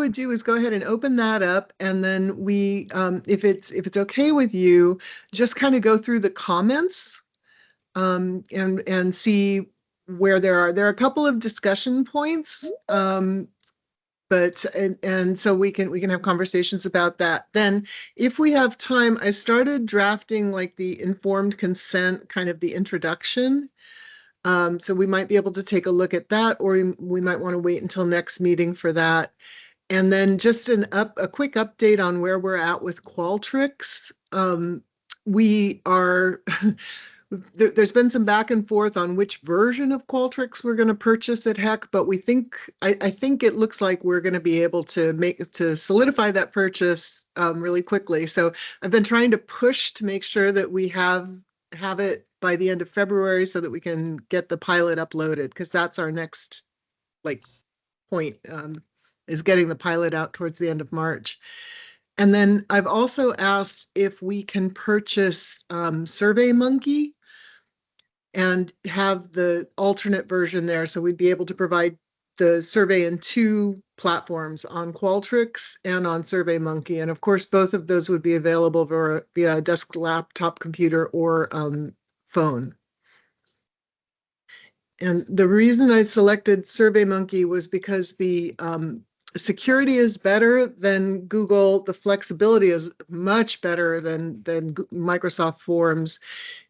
would do is go ahead and open that up, and then we, if it's okay with you, just kind of go through the comments and see where there are a couple of discussion points, but and so we can have conversations about that. Then if we have time, I started drafting like the informed consent, kind of the introduction. So we might be able to take a look at that, or we might want to wait until next meeting for that. And then just a quick update on where we're at with Qualtrics. We are there's been some back and forth on which version of Qualtrics we're going to purchase at HEC, but we think I think it looks like we're going to be able to solidify that purchase really quickly. So I've been trying to push to make sure that we have it by the end of February so that we can get the pilot uploaded, because that's our next point, is getting the pilot out towards the end of March. And then I've also asked if we can purchase SurveyMonkey and have the alternate version there, so we'd be able to provide the survey in 2 platforms, on Qualtrics and on SurveyMonkey. And of course, both of those would be available via desk, laptop, computer, or phone. And the reason I selected SurveyMonkey was because the security is better than Google. The flexibility is much better than Microsoft Forms.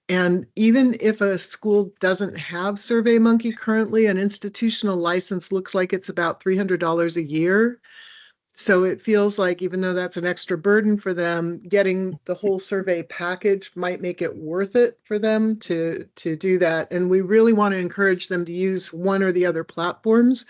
And even if a school doesn't have SurveyMonkey currently, an institutional license looks like it's about $300 a year. So it feels like, even though that's an extra burden for them, getting the whole survey package might make it worth it for them to do that. And we really want to encourage them to use one or the other platforms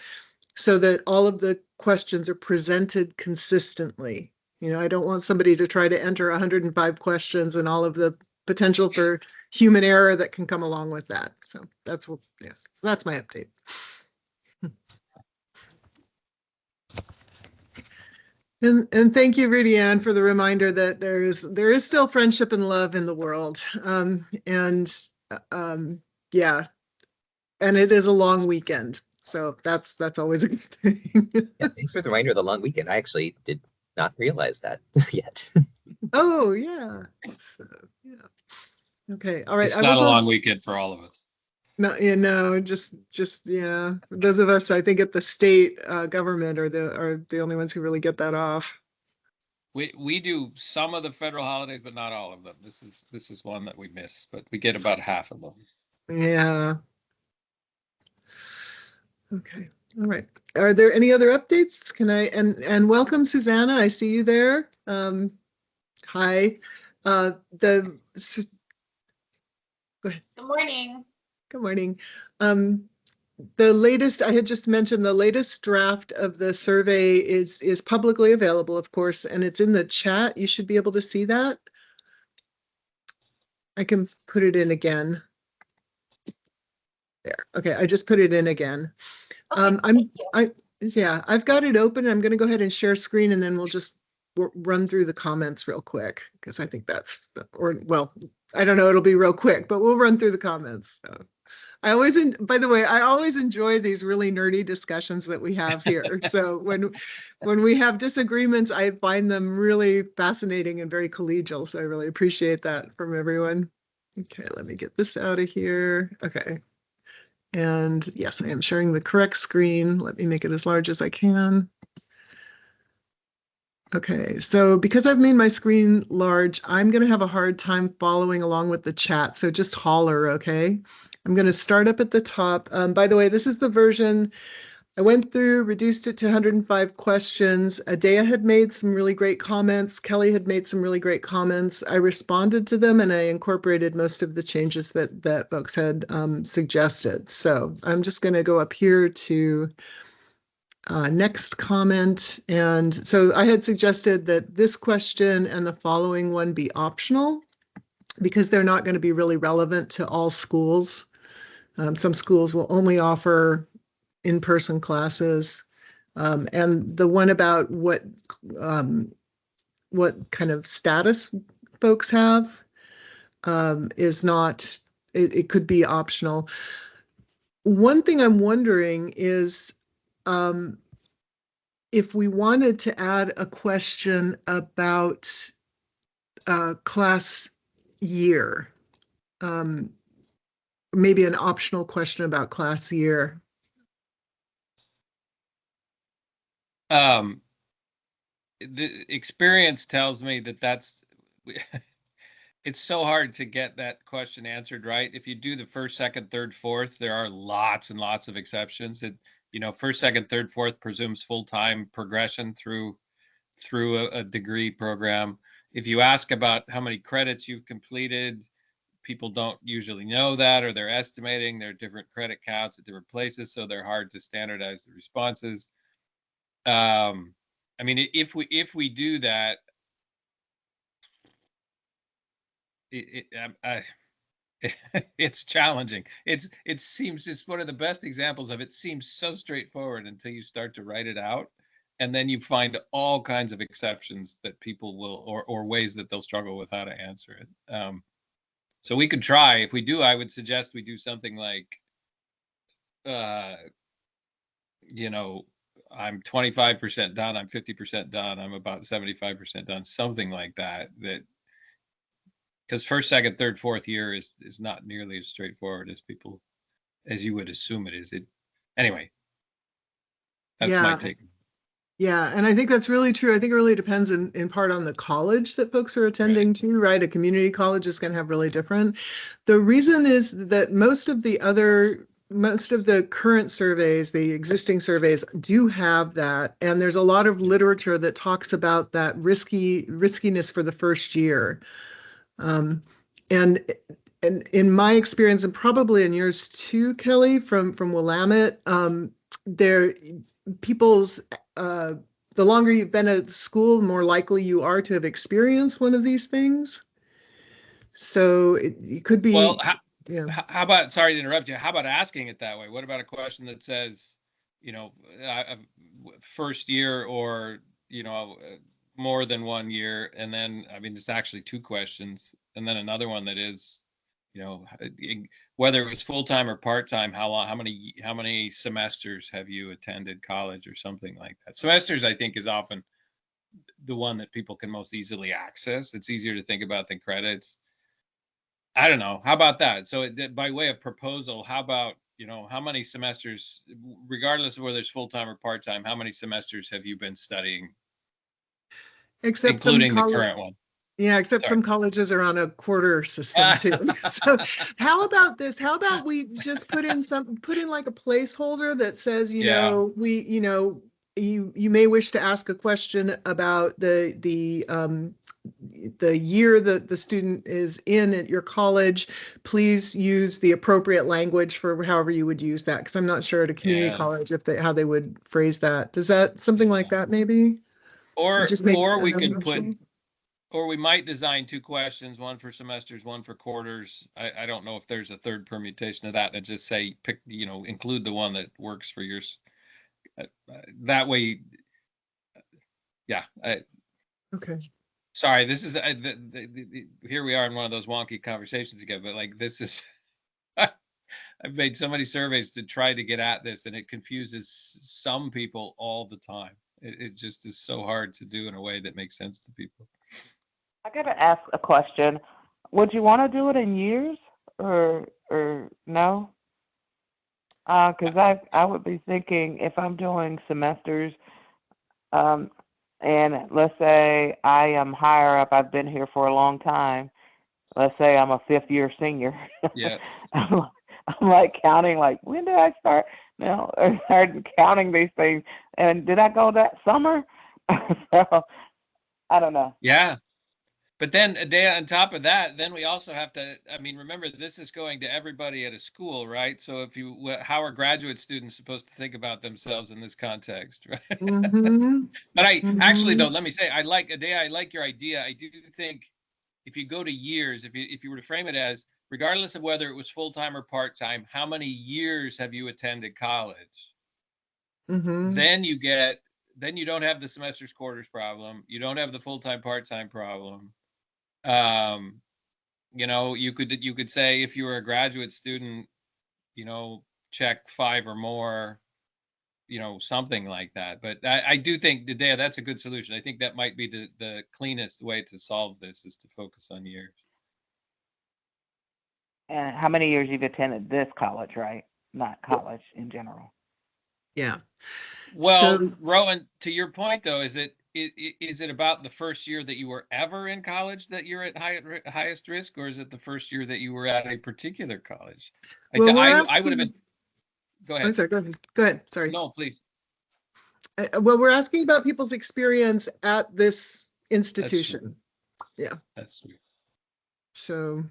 so that all of the questions are presented consistently. I don't want somebody to try to enter 105 questions and all of the potential for human error that can come along with that. So that's so that's my update. And thank you, Rudy Ann, for the reminder that there is still friendship and love in the world. Yeah, and it is a long weekend, so that's always a good thing. Yeah, thanks for the reminder of the long weekend. I actually did not realize that yet. Oh yeah. So, yeah. Okay. All right. It's not a long weekend for all of us. No, just yeah. Those of us, I think, at the state government are the only ones who really get that off. We do some of the federal holidays, but not all of them. This is one that we miss, but we get about half of them. Yeah. Okay. All right. Are there any other updates? Can I and welcome, Susanna. I see you there. Hi. Go ahead. Good morning. Good morning. The latest, I had just mentioned, the latest draft of the survey is publicly available, of course, and it's in the chat. You should be able to see that. I can put it in again. There. Okay, I just put it in again. Okay, yeah, I've got it open. I'm going to go ahead and share screen, and then we'll just run through the comments real quick, because I think well, I don't know, it'll be real quick, but we'll run through the comments. So. By the way, I always enjoy these really nerdy discussions that we have here. So when we have disagreements, I find them really fascinating and very collegial. So I really appreciate that from everyone. Okay, let me get this out of here. Okay. And yes, I am sharing the correct screen. Let me make it as large as I can. Okay, so because I've made my screen large, I'm going to have a hard time following along with the chat. So just holler, okay? I'm going to start up at the top. By the way, this is the version I went through, reduced it to 105 questions. Adea had made some really great comments. Kelly had made some really great comments. I responded to them, and I incorporated most of the changes that folks had suggested. So I'm just going to go up here to next comment. And so I had suggested that this question and the following one be optional, because they're not going to be really relevant to all schools. Some schools will only offer in-person classes. And the one about what kind of status folks have is not, it could be optional. One thing I'm wondering is, if we wanted to add a question about class year, maybe an optional question about class year. The experience tells me that it's so hard to get that question answered right. If you do the first, second, third, fourth, there are lots and lots of exceptions. First, second, third, fourth presumes full-time progression through a degree program. If you ask about how many credits you've completed, people don't usually know that, or they're estimating. There are different credit counts at different places, so they're hard to standardize the responses. I mean, if we do that, it's challenging. It seems it's one of the best examples of it seems so straightforward until you start to write it out, and then you find all kinds of exceptions that people will or ways that they'll struggle with how to answer it. So we could try. If we do, I would suggest we do something like, I'm 25% done, I'm 50% done, I'm about 75% done, something like that. Because first, second, third, fourth year is not nearly as straightforward as you would assume it is. Anyway, that's my take. Yeah, and I think that's really true. I think it really depends in part on the college that folks are attending to, right? A community college is going to have really different. The reason is that most of the current surveys, the existing surveys, do have that. And there's a lot of literature that talks about that riskiness for the first year. And in my experience, and probably in yours too, Kelly, from Willamette, the longer you've been at school, more likely you are to have experienced one of these things. So it could be. Well, yeah. How about, sorry to interrupt you, how about asking it that way? What about a question that says, first year or, more than 1 year, and then, I mean, it's actually two questions, and then another one that is, whether it was full-time or part-time, how many semesters have you attended college or something like that. Semesters, I think, is often the one that people can most easily access. It's easier to think about than credits. I don't know. How about that? So by way of proposal, how about, how many semesters, regardless of whether it's full-time or part-time, how many semesters have you been studying, including the current one? Yeah, except some colleges are on a quarter system too. So how about this? How about we just put in like a placeholder that says, you may wish to ask a question about the year that the student is in at your college. Please use the appropriate language for however you would use that. Because I'm not sure at a community college how they would phrase that. Does that something like that maybe? Or we could put. Or we might design two questions, one for semesters, one for quarters. I don't know if there's a third permutation of that, and just say, include the one that works for yours. That way, yeah. Okay. Sorry, this is, here we are in one of those wonky conversations again, but like this is, I've made so many surveys to try to get at this, and it confuses some people all the time. It just is so hard to do in a way that makes sense to people. I gotta ask a question. Would you want to do it in years or no? Because I would be thinking if I'm doing semesters, and let's say I am higher up, I've been here for a long time. Let's say I'm a fifth year senior. Yeah. I'm like counting, like, when did I start? No, I started counting these things. And did I go that summer? So I don't know. Yeah. But then a day on top of that, then we also have to, I mean, remember, this is going to everybody at a school, right? So how are graduate students supposed to think about themselves in this context, right? Mm-hmm. But actually, though, let me say, I like your idea. I do think if you go to years, if you were to frame it as, regardless of whether it was full-time or part-time, how many years have you attended college? Mm-hmm. Then you don't have the semesters quarters problem. You don't have the full-time, part-time problem. You could say, if you were a graduate student, check 5 or more, something like that. But I do think, Dea, that's a good solution. I think that might be the cleanest way to solve this, is to focus on years. And how many years you've attended this college, right? Not college in general. Yeah. Well, So- Rowan, to your point though, is it about the first year that you were ever in college that you're at highest risk, or is it the first year that you were at a particular college? Well, we're I would have asking- been. Go I'm ahead. sorry, go ahead. Sorry. No, please. Well, we're asking about people's experience at this institution. That's sweet. So,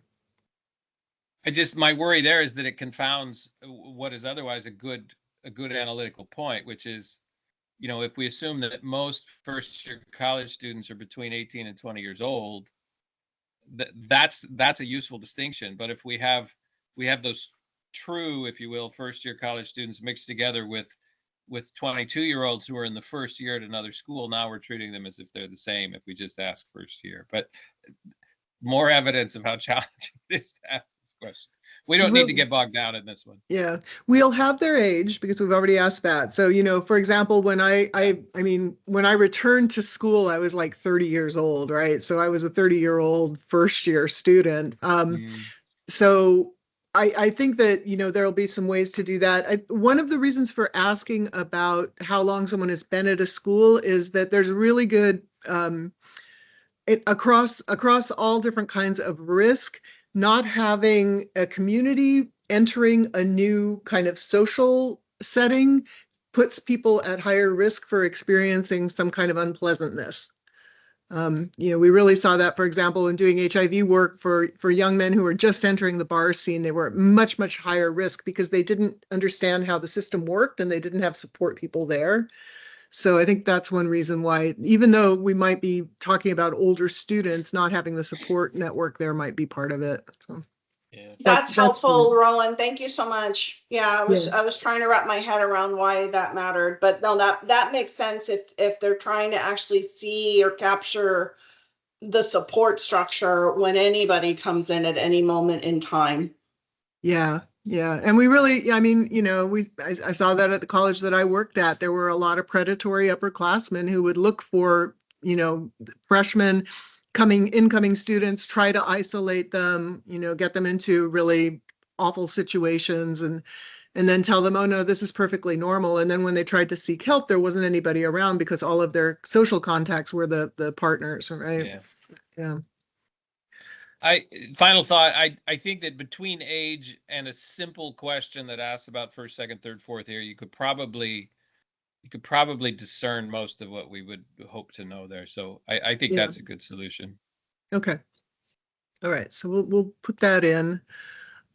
My worry there is that it confounds what is otherwise a good analytical point, which is, if we assume that most first year college students are between 18 and 20 years old, that's a useful distinction. But if we have those true, if you will, first year college students mixed together with 22-year-olds who are in the first year at another school, now we're treating them as if they're the same if we just ask first year. But more evidence of how challenging it is to ask this question. We don't need to get bogged down in this one. yeah, we'll have their age because we've already asked that. So, for example, when when I returned to school, I was like 30 years old, right? So I was a 30-year-old first year student. So I think that, there'll be some ways to do that. One of the reasons for asking about how long someone has been at a school is that there's really good, across all different kinds of risk, not having a community entering a new kind of social setting puts people at higher risk for experiencing some kind of unpleasantness. We really saw that, for example, in doing HIV work for young men who were just entering the bar scene. They were at much, much higher risk because they didn't understand how the system worked and they didn't have support people there. So I think that's one reason why, even though we might be talking about older students, not having the support network there might be part of it. So, Yeah. That's That's helpful, true. Rowan. Thank you so much. Yeah, I was trying to wrap my head around why that mattered, but no, that makes sense if they're trying to actually see or capture the support structure when anybody comes in at any moment in time. Yeah. And we really, I saw that at the college that I worked at. There were a lot of predatory upperclassmen who would look for, freshmen, incoming students, try to isolate them, get them into really awful situations and then tell them, oh no, this is perfectly normal. And then when they tried to seek help, there wasn't anybody around because all of their social contacts were the partners, right? Yeah. Final thought, I think that between age and a simple question that asks about first, second, third, fourth year, you could probably discern most of what we would hope to know there. So I think that's a good solution. Okay. All right. So we'll put that in.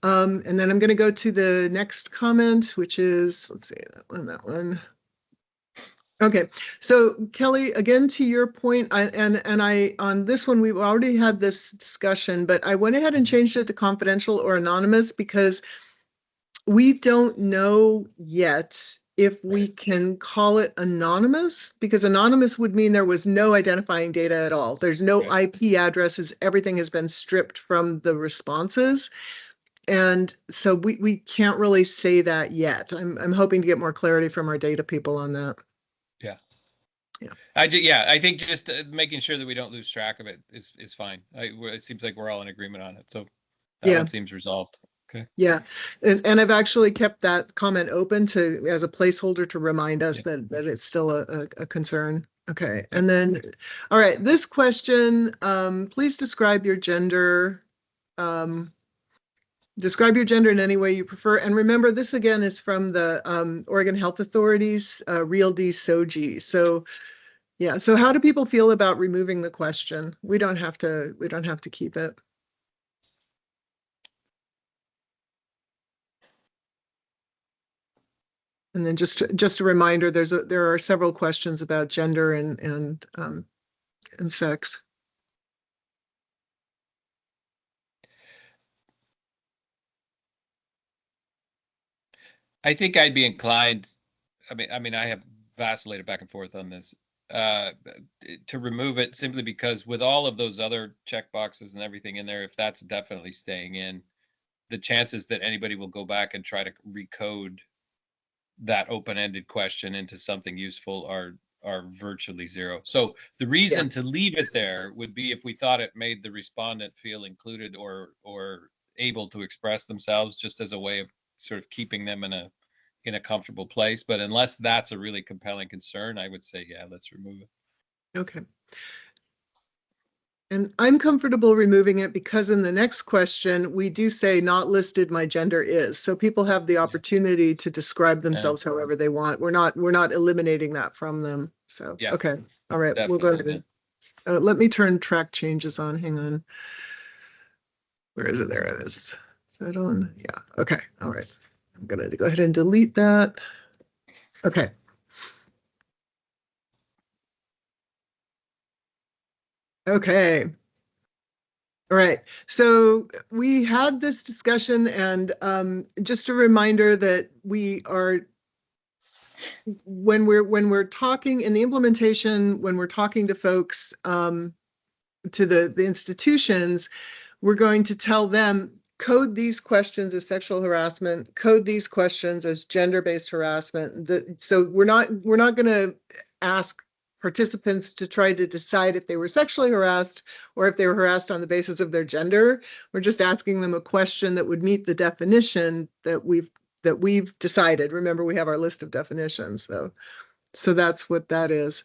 And then I'm going to go to the next comment, which is, let's see, that one. Okay. So Kelly, again, to your point, on this one, we've already had this discussion, but I went ahead and changed it to confidential or anonymous because we don't know yet if we can call it anonymous, because anonymous would mean there was no identifying data at all. There's no IP addresses. Everything has been stripped from the responses. And so we can't really say that yet. I'm hoping to get more clarity from our data people on that. I think just making sure that we don't lose track of it is fine. It seems like we're all in agreement on it. So that one seems resolved. Okay. Yeah. And I've actually kept that comment open as a placeholder to remind us that it's still a concern. Okay. And then, all right, this question, please describe your gender. Describe your gender in any way you prefer. And remember, this again is from the Oregon Health Authority's Real D SOGI. So yeah, so how do people feel about removing the question? We don't have to keep it. And then just a reminder, there are several questions about gender and sex. I think I'd be inclined. I mean, I have vacillated back and forth on this. To remove it simply because with all of those other check boxes and everything in there, if that's definitely staying in, the chances that anybody will go back and try to recode that open-ended question into something useful are virtually zero. So the reason to leave it there would be if we thought it made the respondent feel included or able to express themselves, just as a way of sort of keeping them in a comfortable place. But unless that's a really compelling concern, I would say, yeah, let's remove it. Okay. And I'm comfortable removing it because in the next question, we do say not listed my gender is. So people have the opportunity to describe themselves however they want. We're not eliminating that from them. So, Yeah, okay. All right. We'll go ahead and let me turn track changes on. Hang on. Where is it? There it is. Is that on? Yeah. Okay. All right. I'm going to go ahead and delete that. Okay. Okay. All right. So we had this discussion, and just a reminder that we are, when we're talking in the implementation, when we're talking to folks, to the institutions, we're going to tell them code these questions as sexual harassment, code these questions as gender-based harassment. So we're not going to ask participants to try to decide if they were sexually harassed or if they were harassed on the basis of their gender. We're just asking them a question that would meet the definition that we've decided. Remember, we have our list of definitions, though. So that's what that is.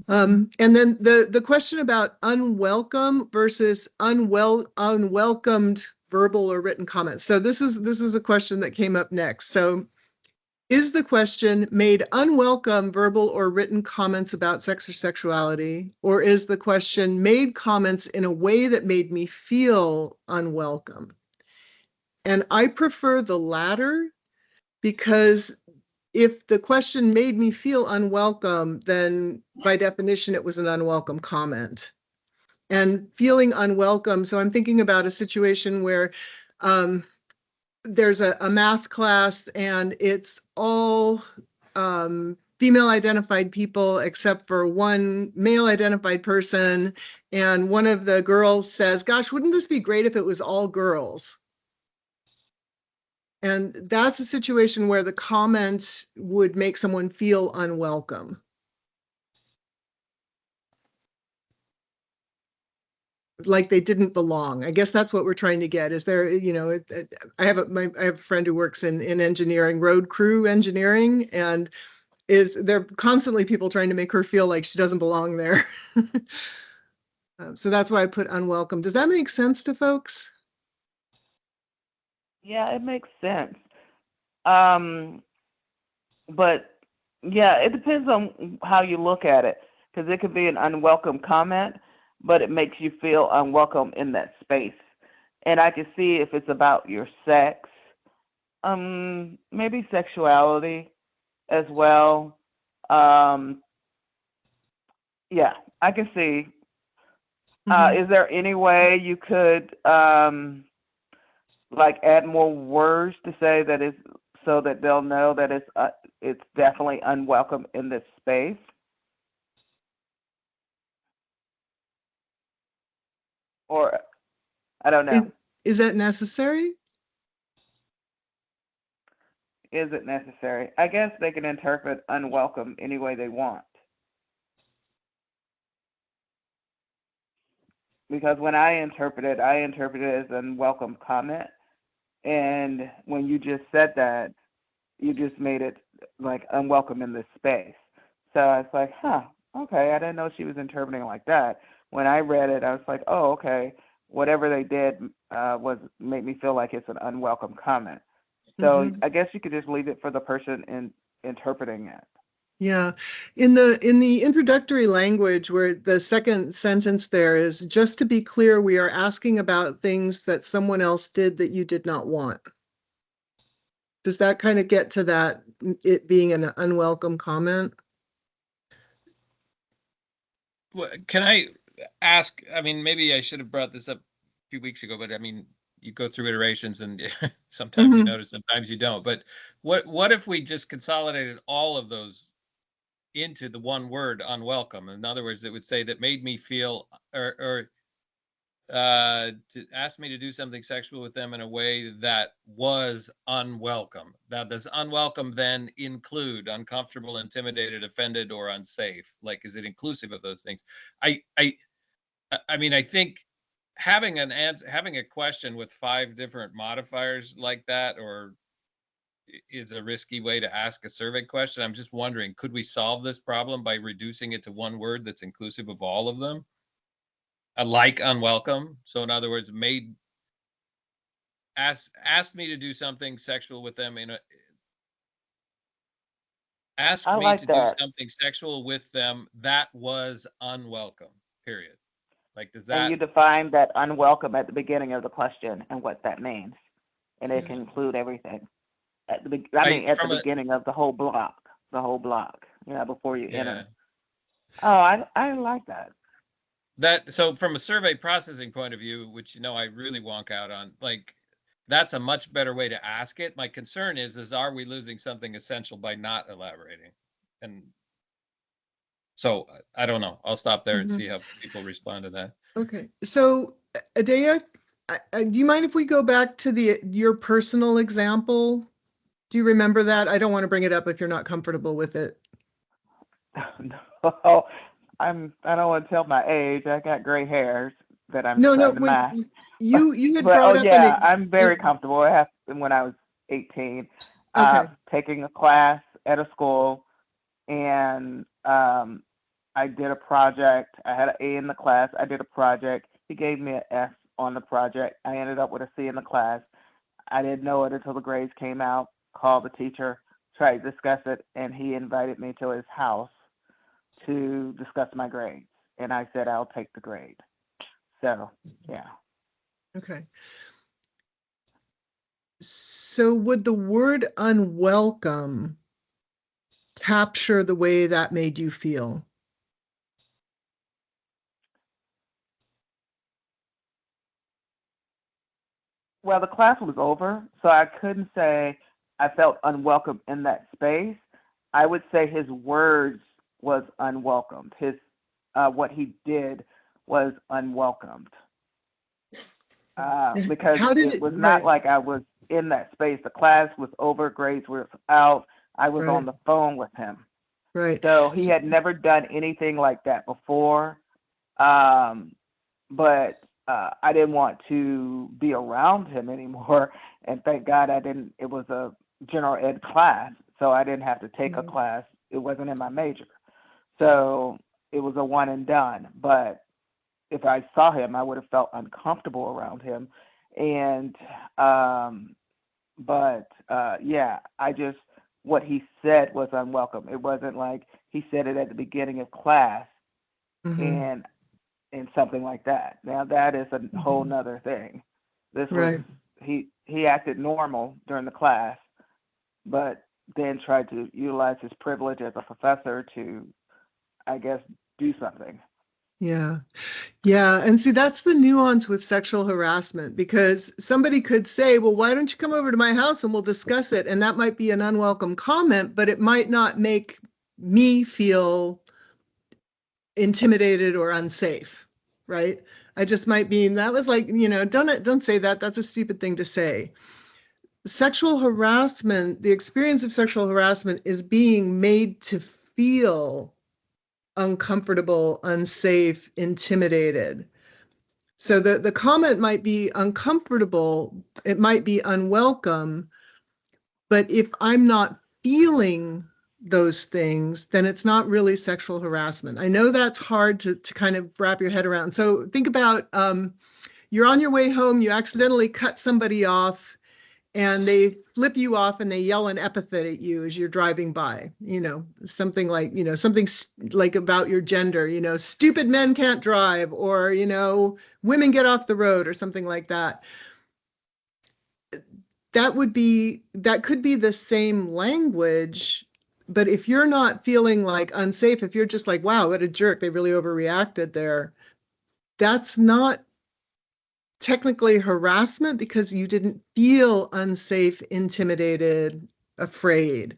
And then the question about unwelcome versus unwelcomed verbal or written comments. So this is a question that came up next. So is the question made unwelcome verbal or written comments about sex or sexuality, or is the question made comments in a way that made me feel unwelcome? And I prefer the latter, because if the question made me feel unwelcome, then by definition, it was an unwelcome comment. And feeling unwelcome, so I'm thinking about a situation where there's a math class and it's all female identified people except for one male identified person. And one of the girls says, gosh, wouldn't this be great if it was all girls? And that's a situation where the comment would make someone feel unwelcome. Like they didn't belong. I guess that's what we're trying to get. Is there, I have a friend who works in engineering, road crew engineering, and there are constantly people trying to make her feel like she doesn't belong there. So that's why I put unwelcome. Does that make sense to folks? Yeah, it makes sense. But yeah, it depends on how you look at it, because it could be an unwelcome comment, but it makes you feel unwelcome in that space. And I can see if it's about your sex, maybe sexuality as well. Yeah, I can see. Is there any way you could like add more words to say that it's so that they'll know that it's definitely unwelcome in this space? Or I don't know. Is that necessary? Is it necessary? I guess they can interpret unwelcome any way they want. Because when I interpret it as unwelcome comment. And when you just said that, you just made it like unwelcome in this space. So I was like, okay, I didn't know she was interpreting it like that. When I read it, I was like, oh, okay, whatever they did made me feel like it's an unwelcome comment. So I guess you could just leave it for the person interpreting it. Yeah. In the introductory language, where the second sentence there is, just to be clear, we are asking about things that someone else did that you did not want. Does that kind of get to that, it being an unwelcome comment? Well, can I ask, I mean, maybe I should have brought this up a few weeks ago, but I mean, you go through iterations and sometimes you notice, sometimes you don't. But what if we just consolidated all of those into the one word unwelcome? In other words, it would say that made me feel, or to ask me to do something sexual with them in a way that was unwelcome. Now, does unwelcome then include uncomfortable, intimidated, offended, or unsafe? Like, is it inclusive of those things? I mean, I think having having a question with 5 different modifiers like that, or is a risky way to ask a survey question. I'm just wondering, could we solve this problem by reducing it to one word that's inclusive of all of them? Like unwelcome. So in other words, asked me to do something sexual with them asked I me like to do that. something sexual with them that was unwelcome. Period. Like, does And that? you define that unwelcome at the beginning of the question and what that means. And it can include everything. At the beginning of the whole block. Before you Yeah. enter. Oh, I like that. So from a survey processing point of view, which I really wonk out on, like, that's a much better way to ask it. My concern is are we losing something essential by not elaborating? And so I don't know. I'll stop there and see how people respond to that. Okay. So Adea, do you mind if we go back to your personal example? Do you remember that? I don't want to bring it up if you're not comfortable with it. No, I don't want to tell my age. I got gray hairs that I'm No, trying to when mask. you had But brought up yeah, I'm very comfortable. It happened when I was 18, Okay. taking a class at a school, and I did a project. I had an A in the class. I did a project. He gave me an F on the project. I ended up with a C in the class. I didn't know it until the grades came out. Called the teacher, tried to discuss it, and he invited me to his house to discuss my grades. And I said, I'll take the grade. So, yeah. Okay. So would the word unwelcome capture the way that made you feel? Well, the class was over, so I couldn't say I felt unwelcome in that space. I would say his words was unwelcomed. His what he did was unwelcomed. Because How did it was not right, like I was in that space. The class was over, grades were out. I was right, on the phone with him. right. So he had never done anything like that before. But I didn't want to be around him anymore. And thank God I didn't. It was a general ed class, so I didn't have to take a class. It wasn't in my major. So it was a one and done. But if I saw him, I would have felt uncomfortable around him. And yeah, what he said was unwelcome. It wasn't like he said it at the beginning of class and something like that. Now that is a whole nother thing. This was he acted normal during the class, but then tried to utilize his privilege as a professor to, I guess, do something. Yeah. Yeah. And see, that's the nuance with sexual harassment, because somebody could say, well, why don't you come over to my house and we'll discuss it? And that might be an unwelcome comment, but it might not make me feel intimidated or unsafe, right? I just might mean that was like, don't say that. That's a stupid thing to say. Sexual harassment, the experience of sexual harassment is being made to feel uncomfortable, unsafe, intimidated. So the comment might be uncomfortable, it might be unwelcome, but if I'm not feeling those things, then it's not really sexual harassment. I know that's hard to kind of wrap your head around. So think about you're on your way home, you accidentally cut somebody off, and they flip you off and they yell an epithet at you as you're driving by, something like, something like about your gender, stupid men can't drive, or, women get off the road, or something like that. That could be the same language, but if you're not feeling like unsafe, if you're just like, wow, what a jerk, they really overreacted there, that's not technically harassment because you didn't feel unsafe, intimidated, afraid.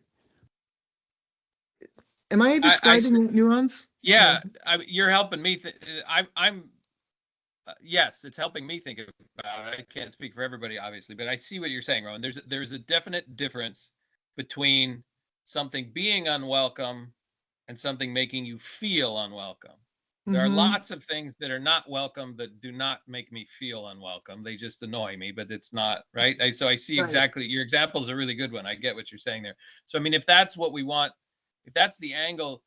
Am I describing nuance? Yeah, you're helping me. yes, it's helping me think about it. I can't speak for everybody, obviously, but I see what you're saying, Rowan. There's a definite difference between something being unwelcome and something making you feel unwelcome. There are lots of things that are not welcome that do not make me feel unwelcome. They just annoy me, but it's not, right? So I see exactly, your example is a really good one. I get what you're saying there. So, I mean, if that's what we want, if that's the angle,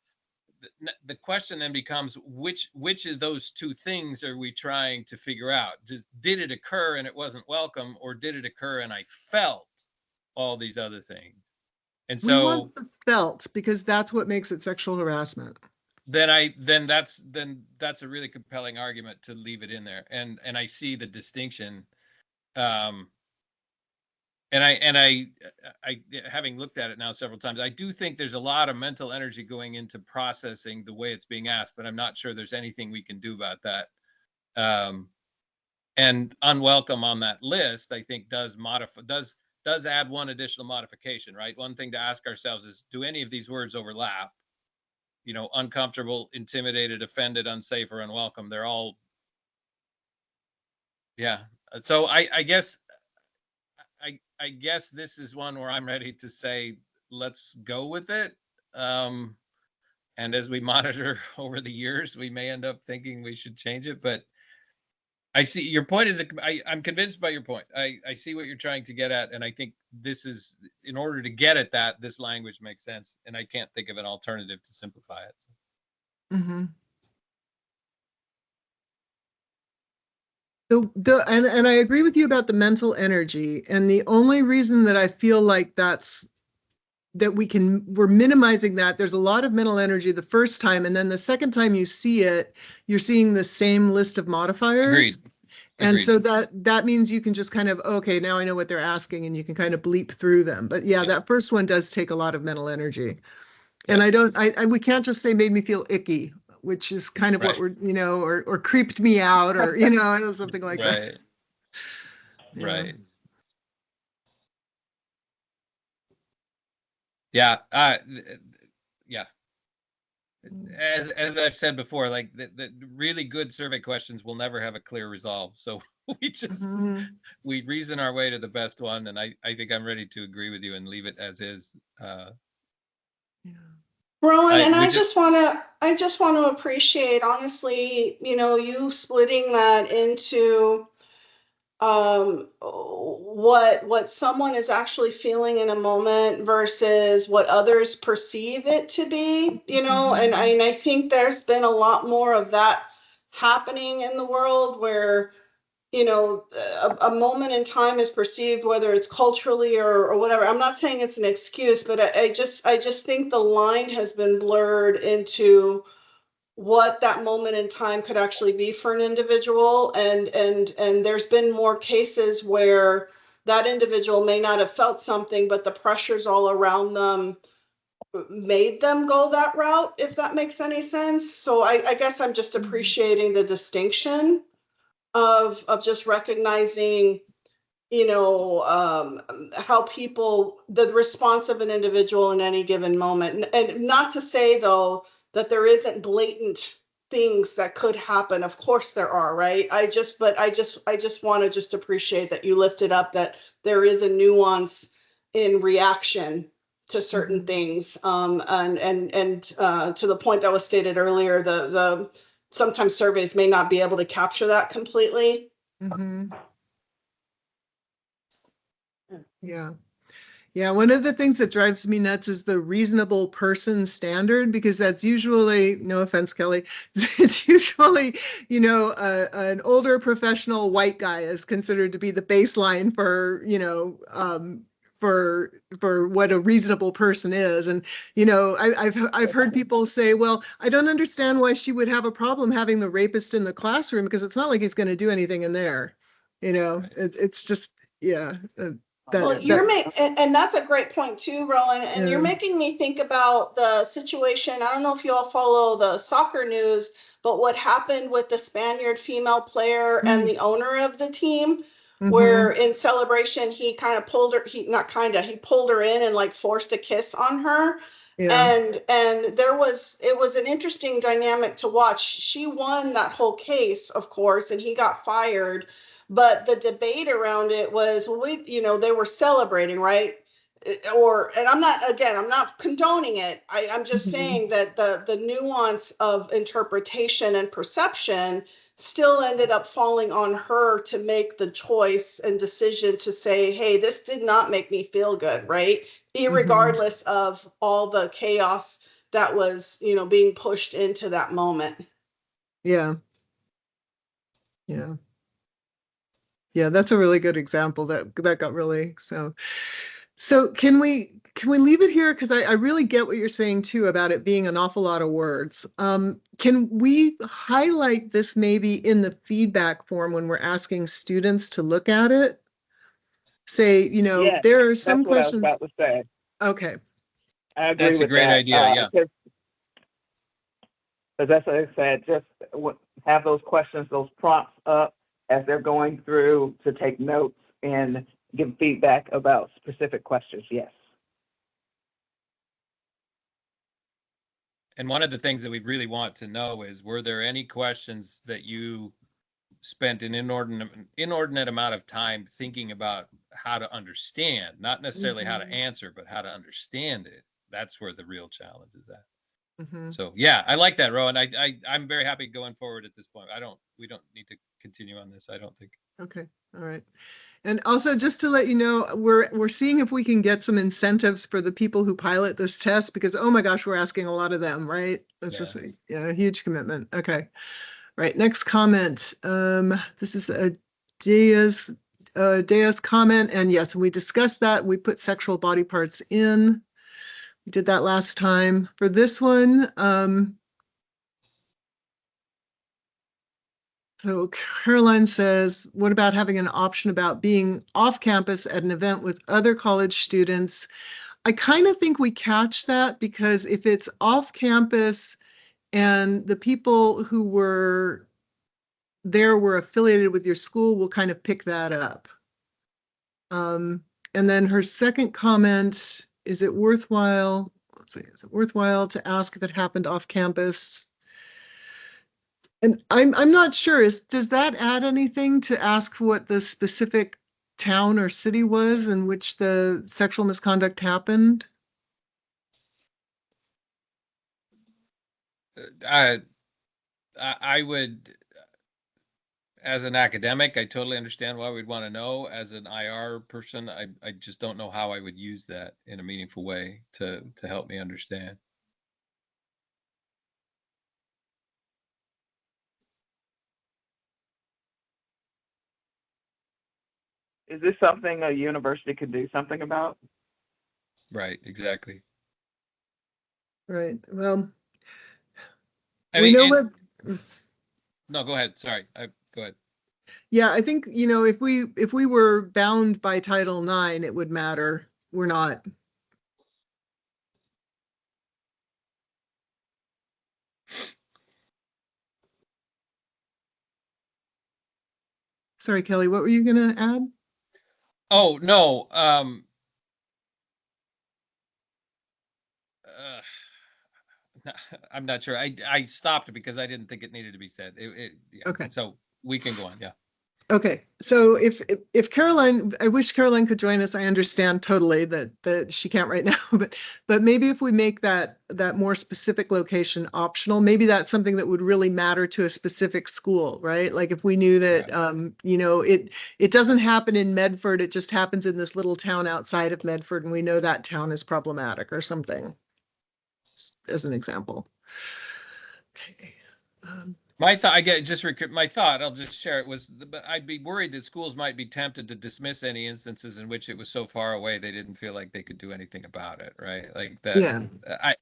the question then becomes which of those two things are we trying to figure out? Did it occur and it wasn't welcome, or did it occur and I felt all these other things? And so we want the felt, because that's what makes it sexual harassment. then that's a really compelling argument to leave it in there. And I see the distinction. And I having looked at it now several times, I do think there's a lot of mental energy going into processing the way it's being asked, but I'm not sure there's anything we can do about that. And unwelcome on that list, I think, does add one additional modification, right? One thing to ask ourselves is, do any of these words overlap? You know, uncomfortable, intimidated, offended, unsafe, or unwelcome. They're all, yeah. So I guess this is one where I'm ready to say, let's go with it. And as we monitor over the years, we may end up thinking we should change it. But I see your point I'm convinced by your point. I see what you're trying to get at. And I think this is, in order to get at that, this language makes sense. And I can't think of an alternative to simplify it. And I agree with you about the mental energy. And the only reason that I feel like we're minimizing that, there's a lot of mental energy the first time, and then the second time you see it, you're seeing the same list of modifiers. Agreed. And so that means you can just kind of, okay, now I know what they're asking, and you can kind of bleep through them. But yeah, that first one does take a lot of mental energy. And we can't just say made me feel icky, which is kind of what we're, or creeped me out, or, something like that. Right. Yeah. Yeah. As I've said before, like the really good survey questions will never have a clear resolve. So we just, we reason our way to the best one. And I think I'm ready to agree with you and leave it as is. Rowan, and I just want to appreciate, honestly, you splitting that into what someone is actually feeling in a moment versus what others perceive it to be, and I think there's been a lot more of that happening in the world where a moment in time is perceived, whether it's culturally or whatever. I'm not saying it's an excuse, but I just think the line has been blurred into what that moment in time could actually be for an individual. And there's been more cases where that individual may not have felt something, but the pressures all around them made them go that route, if that makes any sense. So I guess I'm just appreciating the distinction of just recognizing, how the response of an individual in any given moment. And not to say, though, that there isn't blatant things that could happen. Of course there are, right? I just want to just appreciate that you lifted up that there is a nuance in reaction to certain things. And to the point that was stated earlier, the sometimes surveys may not be able to capture that completely. Yeah. Yeah, one of the things that drives me nuts is the reasonable person standard, because that's usually, no offense, Kelly, it's usually, an older professional white guy is considered to be the baseline for, for what a reasonable person is. And, I've heard people say, well, I don't understand why she would have a problem having the rapist in the classroom, because it's not like he's going to do anything in there. It's just, yeah. And that's a great point too, Rowan. And you're making me think about the situation. I don't know if you all follow the soccer news, but what happened with the Spaniard female player and the owner of the team, where in celebration he kind of pulled her. He pulled her in and like forced a kiss on her. Yeah. And it was an interesting dynamic to watch. She won that whole case, of course, and he got fired. But the debate around it was, well, they were celebrating, right? And I'm not condoning it. I'm just Mhm. saying that the nuance of interpretation and perception still ended up falling on her to make the choice and decision to say, hey, this did not make me feel good, right? Irregardless of all the chaos that was, being pushed into that moment. Yeah. Yeah. Yeah, that's a really good example that got really so can we leave it here? Because I really get what you're saying too about it being an awful lot of words. Can we highlight this maybe in the feedback form when we're asking students to look at it? Say, Yes, there are that's some what I was questions. about to say. Okay. I agree That's a with great that. idea. Yeah. Because that's what I said. Just have those questions, those prompts up as they're going through to take notes and give feedback about specific questions. Yes. And one of the things that we really want to know is, were there any questions that you spent an inordinate amount of time thinking about how to understand, not necessarily how to answer, but how to understand it? That's where the real challenge is at. So yeah, I like that, Rowan. I'm very happy going forward at this point. We don't need to continue on this, I don't think. Okay. All right. And also, just to let you know, we're seeing if we can get some incentives for the people who pilot this test, because oh my gosh, we're asking a lot of them, right? This is a huge commitment. Okay. Right. Next comment. This is a Dea's comment, and yes, we discussed that. We put sexual body parts in. We did that last time. For this one, so Caroline says, what about having an option about being off campus at an event with other college students? I kind of think we catch that, because if it's off campus and the people who were there were affiliated with your school, we'll kind of pick that up. And then her second comment, is it worthwhile? Let's see, is it worthwhile to ask if it happened off campus? And I'm not sure, does that add anything to ask what the specific town or city was in which the sexual misconduct happened? I would, as an academic, I totally understand why we'd want to know. As an IR person, I just don't know how I would use that in a meaningful way to help me understand. Is this something a university could do something about? Right, exactly. Right. Well, I we mean, know what. No, go ahead. Sorry. Go ahead. Yeah, I think, if we were bound by Title IX, it would matter. We're not. Sorry, Kelly, what were you going to add? Oh, no. I'm not sure. I stopped because I didn't think it needed to be said. Yeah. Okay. So we can go on. Yeah. Okay. So if Caroline, I wish Caroline could join us. I understand totally that she can't right now, but maybe if we make that more specific location optional, maybe that's something that would really matter to a specific school, right? Like if we knew that, it doesn't happen in Medford, it just happens in this little town outside of Medford, and we know that town is problematic or something, as an example. Okay. My thought, my thought, I'll just share it, was I'd be worried that schools might be tempted to dismiss any instances in which it was so far away they didn't feel like they could do anything about it, right? Like that. Yeah.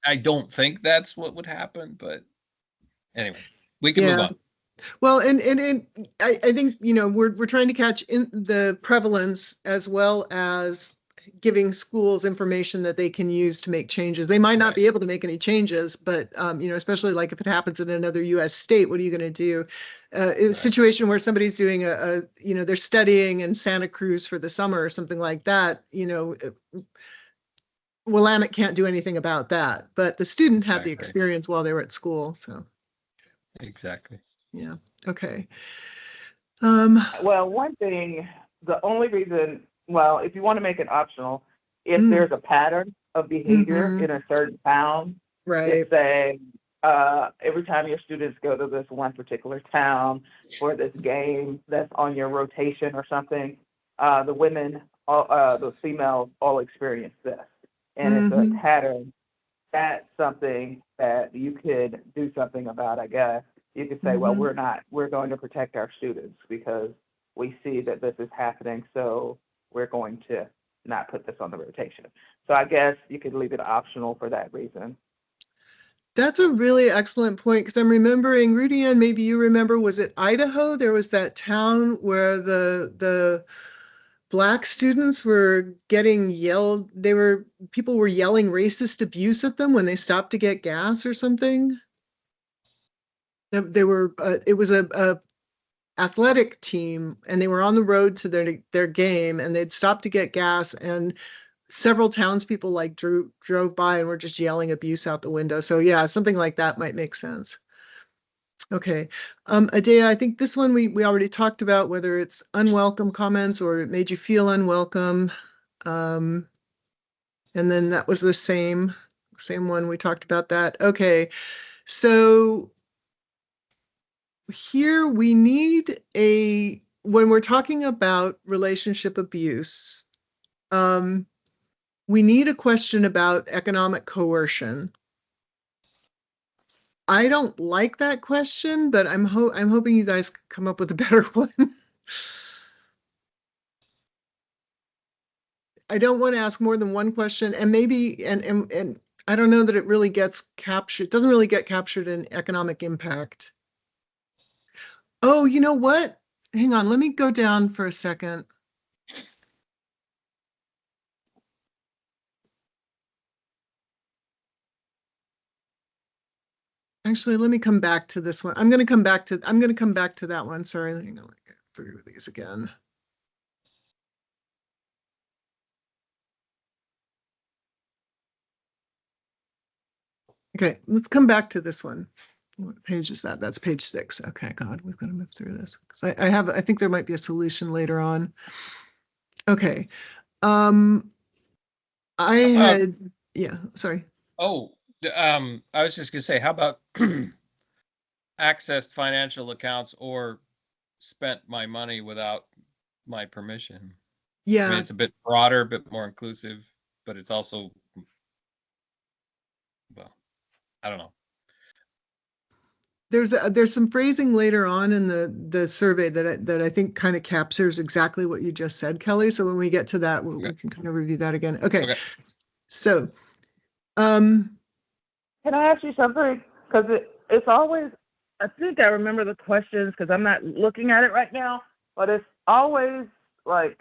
I don't think that's what would happen, but anyway, we can move on. Well, and I think, we're trying to catch in the prevalence as well as giving schools information that they can use to make changes. They might not be able to make any changes, but, especially like if it happens in another US state, what are you going to do? In a situation where somebody's doing they're studying in Santa Cruz for the summer or something like that, Willamette can't do anything about that, but the student had the Exactly. experience while they were at school. So, Exactly. yeah. Okay. Well, one thing, the only reason, well, if you want to make it optional, if Mm. there's a pattern of behavior Mhm. in a certain town, Right. if say every time your students go to this one particular town for this game that's on your rotation or something, the women, the females all experience this, and it's a Mhm. pattern. That's something that you could do something about, I guess. You could say, well, Mhm. we're going to protect our students because we see that this is happening, so we're going to not put this on the rotation. So I guess you could leave it optional for that reason. That's a really excellent point because I'm remembering, Rudy Ann, maybe you remember, was it Idaho? There was that town where the Black students were getting yelled, people were yelling racist abuse at them when they stopped to get gas or something. They were, it was a athletic team and they were on the road to their game and they'd stopped to get gas and several townspeople like drove by and were just yelling abuse out the window. So yeah, something like that might make sense. Okay. Adea, I think this one we already talked about, whether it's unwelcome comments or it made you feel unwelcome. And then that was the same one. We talked about that. Okay. So here we need when we're talking about relationship abuse, we need a question about economic coercion. I don't like that question, but I'm hoping you guys come up with a better one. I don't want to ask more than one question, and maybe and I don't know that it really gets captured. It doesn't really get captured in economic impact. Oh, you know what? Hang on, let me go down for a second. Actually, let me come back to this one. I'm going to come back to that one. Sorry, hang on, let me go through these again. Okay, let's come back to this one. What page is that? That's page 6. Okay, God, we've got to move through this because I think there might be a solution later on. Okay. I had, yeah, sorry. Oh, I was just gonna say, how about accessed financial accounts or spent my money without my permission? I mean, Yeah, it's a bit broader, a bit more inclusive, but it's also, well, I don't know. there's some phrasing later on in the survey that I think kind of captures exactly what you just said, Kelly. So when we get to that, we can kind of review that again. Okay. So, Can I ask you something? Because it's always, I think I remember the questions because I'm not looking at it right now, but it's always like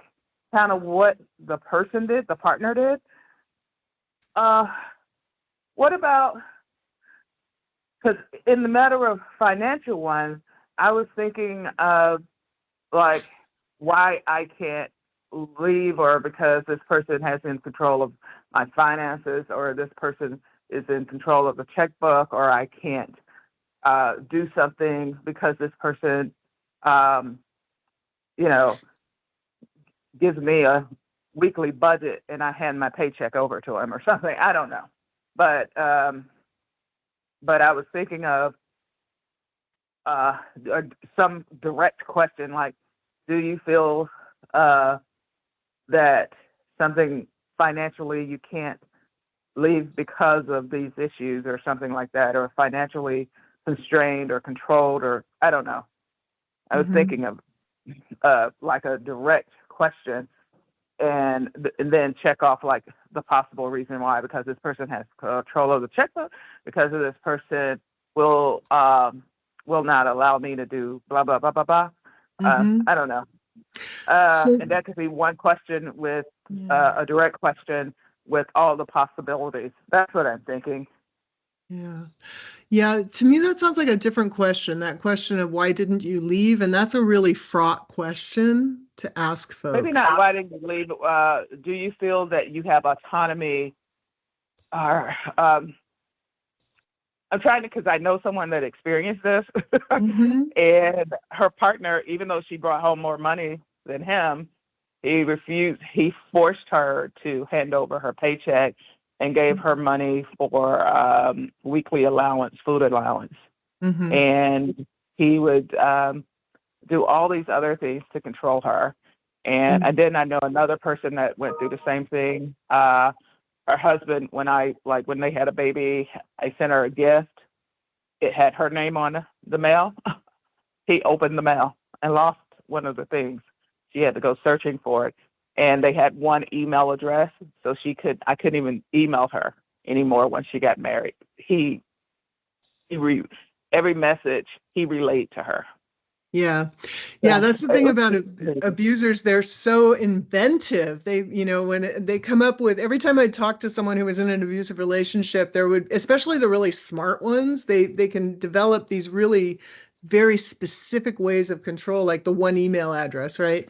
kind of what the person did, the partner did. What about, because in the matter of financial ones, I was thinking of like why I can't leave or because this person has in control of my finances or this person is in control of the checkbook or I can't do something because this person, you know, gives me a weekly budget and I hand my paycheck over to him or something. I don't know. But I was thinking of some direct question like, do you feel that something financially you can't leave because of these issues or something like that, or financially constrained or controlled, or I don't know. I was thinking of like a direct question and then check off like the possible reason why, because this person has control of the checkbook, because of this person will not allow me to do blah, blah, blah, blah, blah. I don't know. And that could be one question with a direct question with all the possibilities. That's what I'm thinking. yeah. Yeah, to me, that sounds like a different question, that question of why didn't you leave? And that's a really fraught question to ask folks. Maybe not why didn't you leave. Do you feel that you have autonomy are, I'm trying to, because I know someone that experienced this, Mm-hmm. and her partner, even though she brought home more money than him, he refused. He forced her to hand over her paycheck and gave her money for weekly allowance, food allowance. Mm-hmm. And he would do all these other things to control her. And then I know another person that went through the same thing. Her husband, when they had a baby, I sent her a gift. It had her name on the mail. He opened the mail and lost one of the things. She had to go searching for it. And they had one email address, so I couldn't even email her anymore when she got married. Every message he relayed to her. Yeah. That's the thing about abusers. They're so inventive. They, when they come up with, every time I talk to someone who was in an abusive relationship, especially the really smart ones, they can develop these really very specific ways of control, like the one email address, right?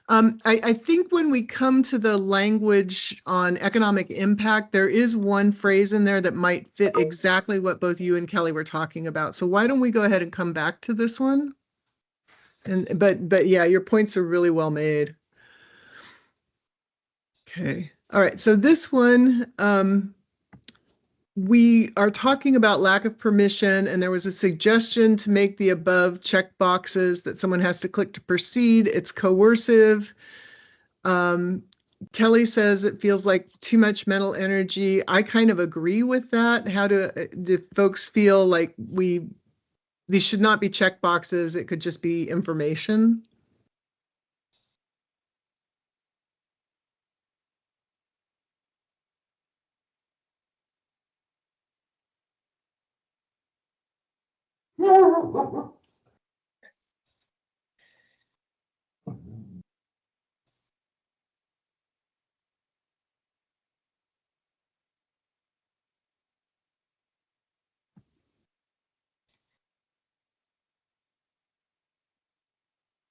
I think when we come to the language on economic impact, there is one phrase in there that might fit exactly what both you and Kelly were talking about. So why don't we go ahead and come back to this one? But yeah, your points are really well made. Okay. All right. So this one, we are talking about lack of permission, and there was a suggestion to make the above check boxes that someone has to click to proceed. It's coercive. Kelly says it feels like too much mental energy. I kind of agree with that. Do folks feel like these should not be check boxes? It could just be information.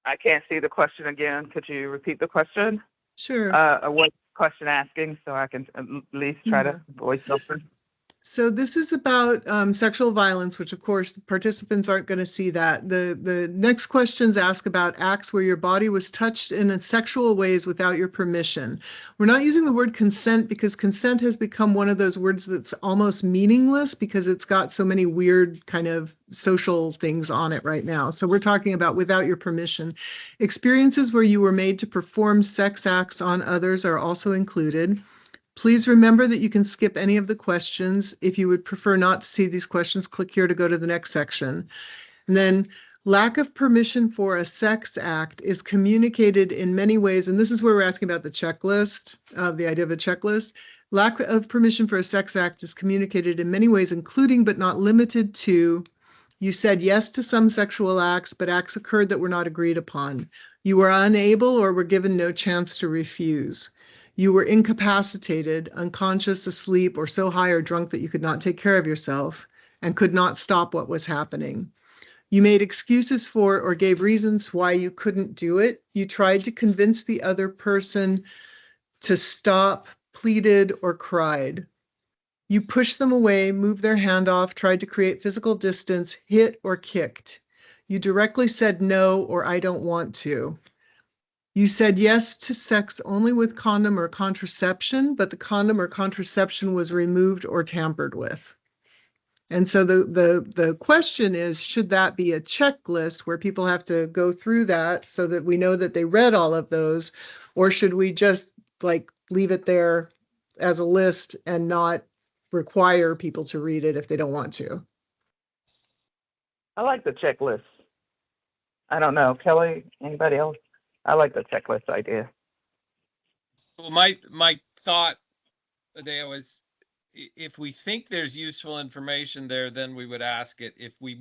I can't see the question again. Could you repeat the question? Sure. What question asking, so I can at least try to voice over? So this is about sexual violence, which of course the participants aren't going to see that. The next questions ask about acts where your body was touched in sexual ways without your permission. We're not using the word consent because consent has become one of those words that's almost meaningless because it's got so many weird kind of social things on it right now. So we're talking about without your permission. Experiences where you were made to perform sex acts on others are also included. Please remember that you can skip any of the questions. If you would prefer not to see these questions, click here to go to the next section. And then lack of permission for a sex act is communicated in many ways. And this is where we're asking about the checklist, the idea of a checklist. Lack of permission for a sex act is communicated in many ways, including but not limited to: you said yes to some sexual acts, but acts occurred that were not agreed upon. You were unable or were given no chance to refuse. You were incapacitated, unconscious, asleep, or so high or drunk that you could not take care of yourself and could not stop what was happening. You made excuses for or gave reasons why you couldn't do it. You tried to convince the other person to stop, pleaded, or cried. You pushed them away, moved their hand off, tried to create physical distance, hit, or kicked. You directly said no or I don't want to. You said yes to sex only with condom or contraception, but the condom or contraception was removed or tampered with. And so the question is, should that be a checklist where people have to go through that so that we know that they read all of those, or should we just leave it there as a list and not require people to read it if they don't want to? I like the checklist. I don't know, Kelly, anybody else? I like the checklist idea. Well, my thought, Adea, was if we think there's useful information there, then we would ask it. If we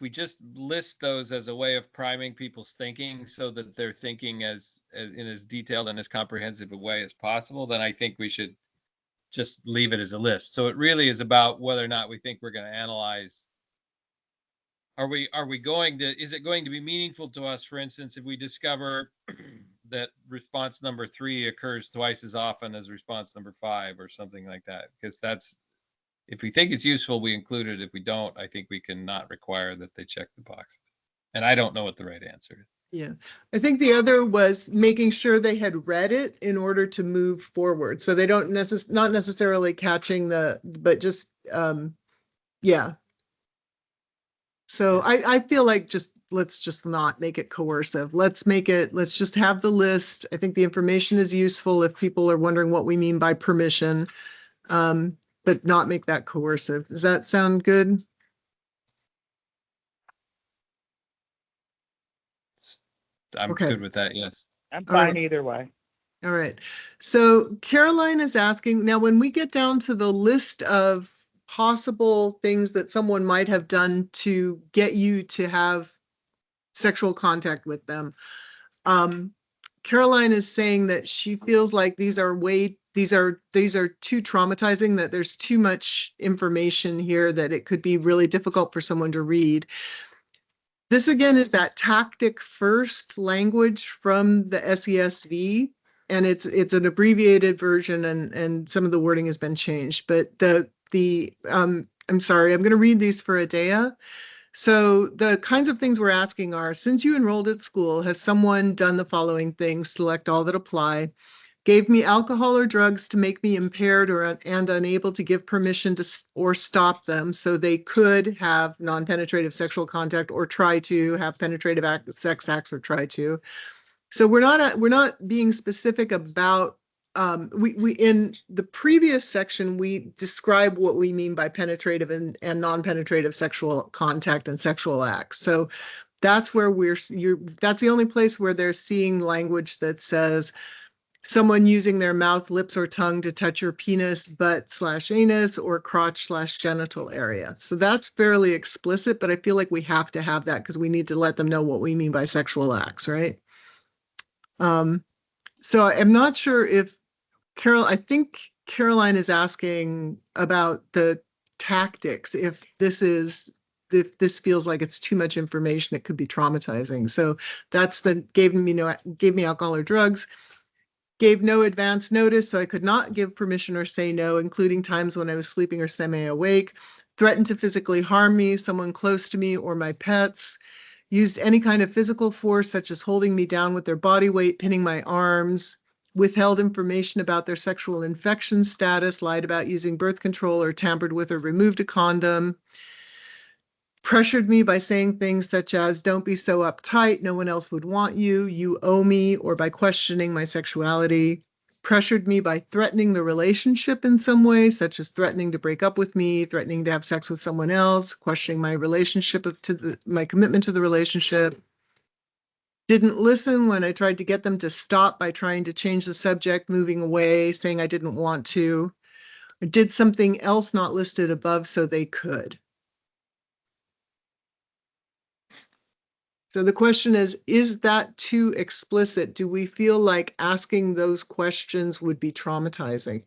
just list those as a way of priming people's thinking so that they're thinking as in as detailed and as comprehensive a way as possible, then I think we should just leave it as a list. So it really is about whether or not we think we're going to analyze. Is it going to be meaningful to us, for instance, if we discover that response number 3 occurs twice as often as response number 5 or something like that. Because that's, if we think it's useful, we include it. If we don't, I think we can not require that they check the box. And I don't know what the right answer is. Yeah, I think the other was making sure they had read it in order to move forward. So they don't not necessarily catching but just, yeah. So I feel like let's just not make it coercive. Let's just have the list. I think the information is useful if people are wondering what we mean by permission, but not make that coercive. Does that sound good? I'm Okay. good with that, yes. I'm All right. fine either way. All right. So Caroline is asking, now when we get down to the list of possible things that someone might have done to get you to have sexual contact with them, Caroline is saying that she feels like these are too traumatizing, that there's too much information here, that it could be really difficult for someone to read. This again is that tactic first language from the SESV, and it's an abbreviated version, and some of the wording has been changed. But I'm sorry, I'm going to read these for Adea. So the kinds of things we're asking are, since you enrolled at school, has someone done the following things? Select all that apply. Gave me alcohol or drugs to make me impaired and unable to give permission to or stop them, so they could have non-penetrative sexual contact or try to have penetrative sex acts or try to. So we're not being specific about. We in the previous section we describe what we mean by penetrative and non-penetrative sexual contact and sexual acts. So that's where that's the only place where they're seeing language that says someone using their mouth, lips, or tongue to touch your penis, butt/anus, or crotch/genital area. So that's fairly explicit, but I feel like we have to have that because we need to let them know what we mean by sexual acts, right? So I'm not sure if I think Caroline is asking about the tactics, if this feels like it's too much information, it could be traumatizing. So that's gave me alcohol or drugs. Gave no advance notice, so I could not give permission or say no, including times when I was sleeping or semi-awake. Threatened to physically harm me, someone close to me, or my pets. Used any kind of physical force, such as holding me down with their body weight, pinning my arms. Withheld information about their sexual infection status, lied about using birth control, or tampered with or removed a condom. Pressured me by saying things such as, don't be so uptight, no one else would want you, you owe me, or by questioning my sexuality. Pressured me by threatening the relationship in some way, such as threatening to break up with me, threatening to have sex with someone else, questioning my relationship my commitment to the relationship. Didn't listen when I tried to get them to stop by trying to change the subject, moving away, saying I didn't want to. Or did something else not listed above so they could. So the question is that too explicit? Do we feel like asking those questions would be traumatizing?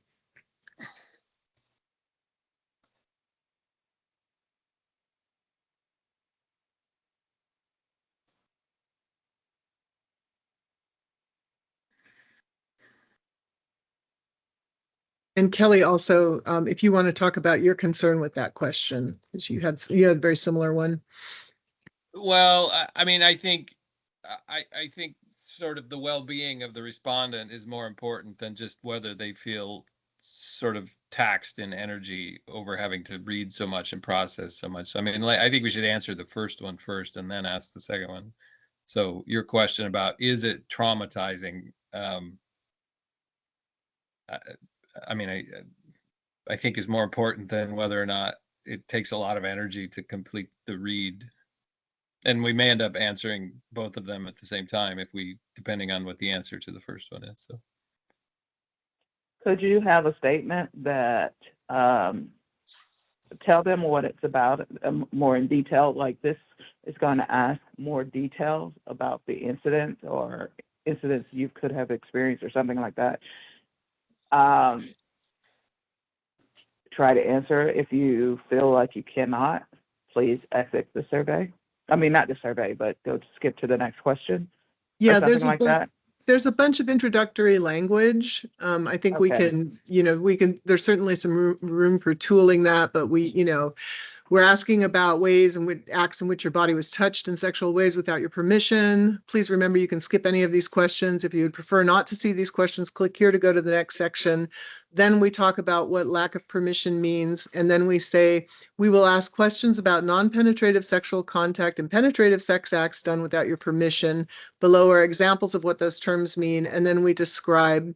And Kelly, also, if you want to talk about your concern with that question, because you had a very similar one. Well, I mean, I think sort of the well-being of the respondent is more important than just whether they feel sort of taxed in energy over having to read so much and process so much. I mean, I think we should answer the first one first and then ask the second one. So your question about, is it traumatizing? I mean, I think is more important than whether or not it takes a lot of energy to complete the read. And we may end up answering both of them at the same time depending on what the answer to the first one is. So, could you have a statement that tell them what it's about more in detail? Like, this is going to ask more details about the incident or incidents you could have experienced or something like that. Try to answer. If you feel like you cannot, please exit the survey. I mean, not the survey, but go skip to the next question. Yeah, or something like that. there's a bunch of introductory language. I think we Okay. can, there's certainly some room for tooling that, but we're asking about ways in which acts in which your body was touched in sexual ways without your permission. Please remember you can skip any of these questions. If you would prefer not to see these questions, click here to go to the next section. Then we talk about what lack of permission means. And then we say, we will ask questions about non-penetrative sexual contact and penetrative sex acts done without your permission. Below are examples of what those terms mean. And then we describe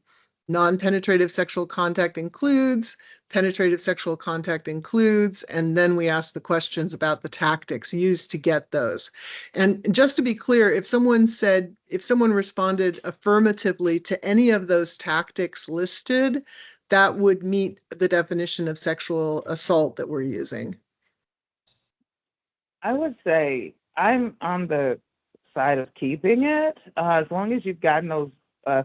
non-penetrative sexual contact includes, penetrative sexual contact includes, and then we ask the questions about the tactics used to get those. And just to be clear, if someone responded affirmatively to any of those tactics listed, that would meet the definition of sexual assault that we're using. I would say I'm on the side of keeping it, as long as you've gotten those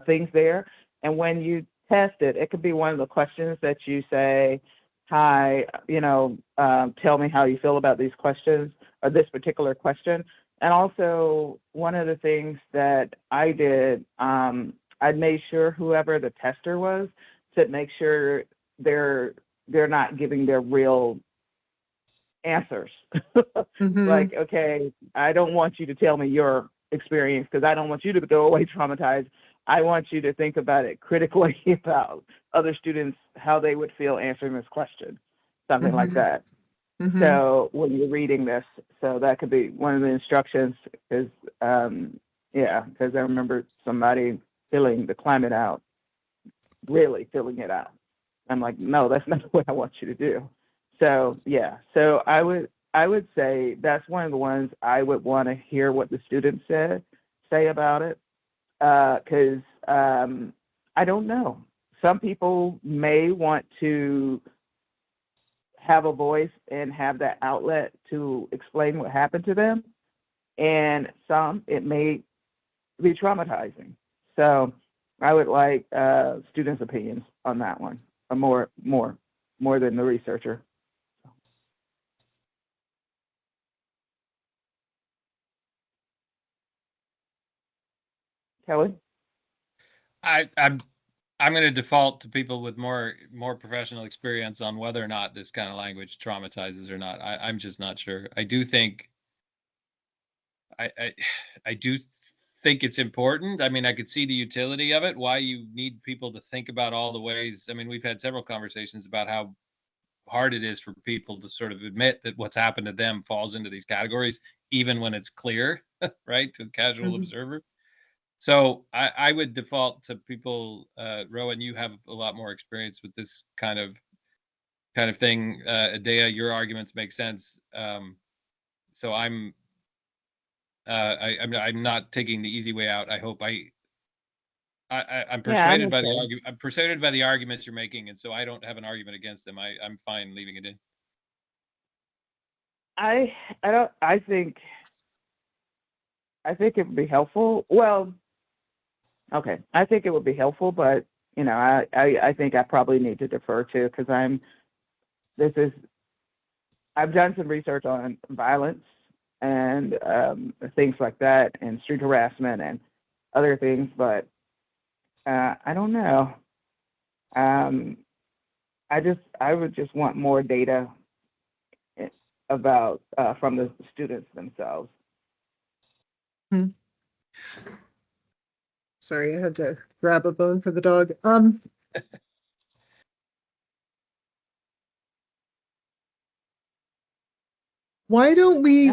things there. And when you test it, it could be one of the questions that you say, hi, tell me how you feel about these questions or this particular question. And also one of the things that I did, I made sure whoever the tester was to make sure they're not giving their real answers. Mhm. Like, okay, I don't want you to tell me your experience because I don't want you to go away traumatized. I want you to think about it critically about other students, how they would feel answering this question, something like Mhm. that. Mhm. So when you're reading this, so that could be one of the instructions is, because I remember somebody filling the climate out, really filling it out. I'm like, no, that's not what I want you to do. So yeah, so I would say that's one of the ones I would want to hear what the students say about it, because I don't know. Some people may want to have a voice and have that outlet to explain what happened to them, and some it may be traumatizing. So I would like students' opinions on that one, more than the researcher. Kelly? I'm going to default to people with more professional experience on whether or not this kind of language traumatizes or not. I'm just not sure. I do think I do think it's important. I mean, I could see the utility of it, why you need people to think about all the ways. I mean, we've had several conversations about how hard it is for people to sort of admit that what's happened to them falls into these categories, even when it's clear, right, to a casual Mhm. observer. So I would default to people. Rowan, you have a lot more experience with this kind of thing. Adea, your arguments make sense. So I'm not taking the easy way out. I hope I'm Yeah, I'm persuaded the by the same. argument. I'm persuaded by the arguments you're making, and so I don't have an argument against them. I'm fine leaving it in. I don't. I think it would be helpful. Well, okay, I think it would be helpful, but I think I probably need to defer to because I've done some research on violence and things like that, and street harassment and other things, but I don't know. Um, I would just want more data about from the students themselves. Sorry, I had to grab a bone for the dog. Why don't we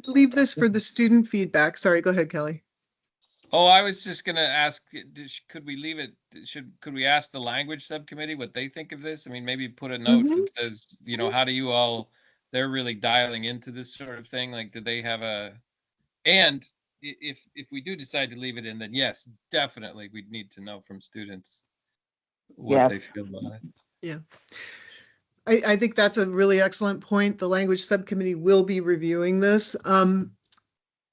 leave this for the student feedback? Sorry, go ahead, Kelly. Oh, I was just going to ask, could we leave it? Could we ask the language subcommittee what they think of this? I mean, maybe put a note that says, how do you all? They're really dialing into this sort of thing. Like, do they have and if we do decide to leave it in, then yes, definitely we'd need to know from students what Yes. they feel about it. Yeah. I think that's a really excellent point. The language subcommittee will be reviewing this.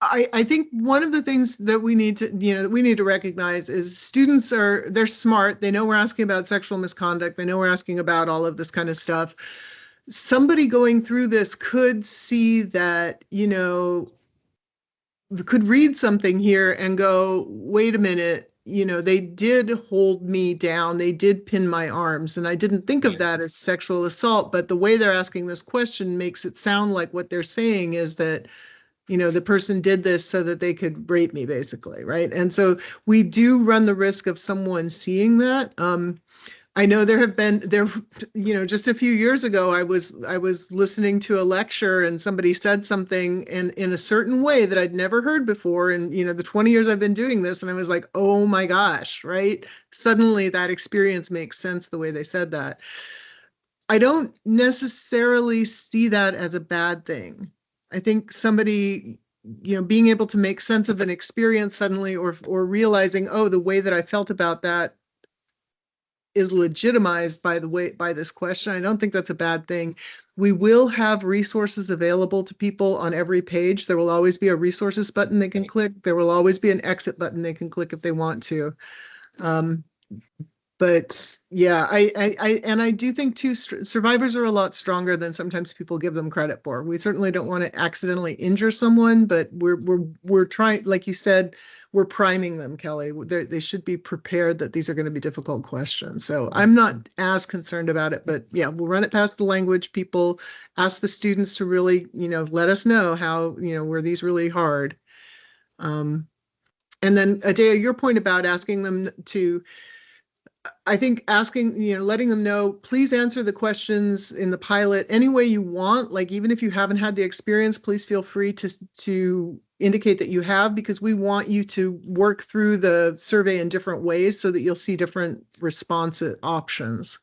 I think one of the things that we need to recognize is they're smart. They know we're asking about sexual misconduct. They know we're asking about all of this kind of stuff. Somebody going through this could see that, could read something here and go, wait a minute, they did hold me down. They did pin my arms. And I didn't think of that as sexual assault, but the way they're asking this question makes it sound like what they're saying is that, the person did this so that they could rape me, basically, right? And so we do run the risk of someone seeing that. I know there, just a few years ago, I was listening to a lecture and somebody said something in a certain way that I'd never heard before. And, the 20 years I've been doing this, and I was like, oh my gosh, right? Suddenly that experience makes sense the way they said that. I don't necessarily see that as a bad thing. I think somebody, being able to make sense of an experience suddenly, or realizing, oh, the way that I felt about that is legitimized by this question. I don't think that's a bad thing. We will have resources available to people on every page. There will always be a resources button they can click. There will always be an exit button they can click if they want to. But yeah, I do think too, survivors are a lot stronger than sometimes people give them credit for. We certainly don't want to accidentally injure someone, but we're trying, like you said, we're priming them, Kelly. They should be prepared that these are going to be difficult questions. So I'm not as concerned about it, but yeah, we'll run it past the language people, ask the students to really, let us know how, were these really hard. And then Adea, your point about asking them to, I think asking, letting them know, please answer the questions in the pilot any way you want. Like, even if you haven't had the experience, please feel free to indicate that you have, because we want you to work through the survey in different ways so that you'll see different response options.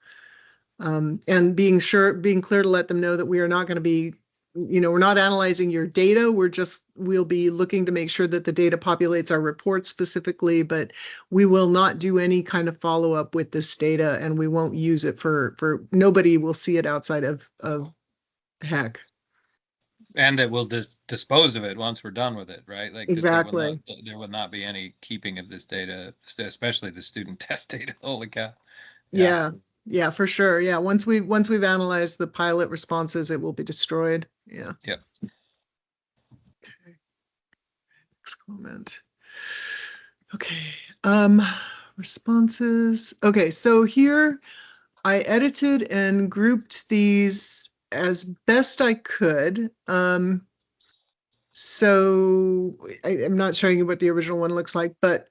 And being clear to let them know that we are not going to be, we're not analyzing your data. We'll be looking to make sure that the data populates our report specifically, but we will not do any kind of follow-up with this data, and we won't use it for nobody will see it outside of HEC. And that we'll dispose of it once we're done with it, right? Like, exactly. There will not be any keeping of this data, especially the student test data. Holy cow. Yeah, for sure. Yeah, once we've analyzed the pilot responses, it will be destroyed. Yeah. Yep. Okay. Next comment. Okay. Responses. Okay, so here I edited and grouped these as best I could. So I'm not showing you what the original one looks like, but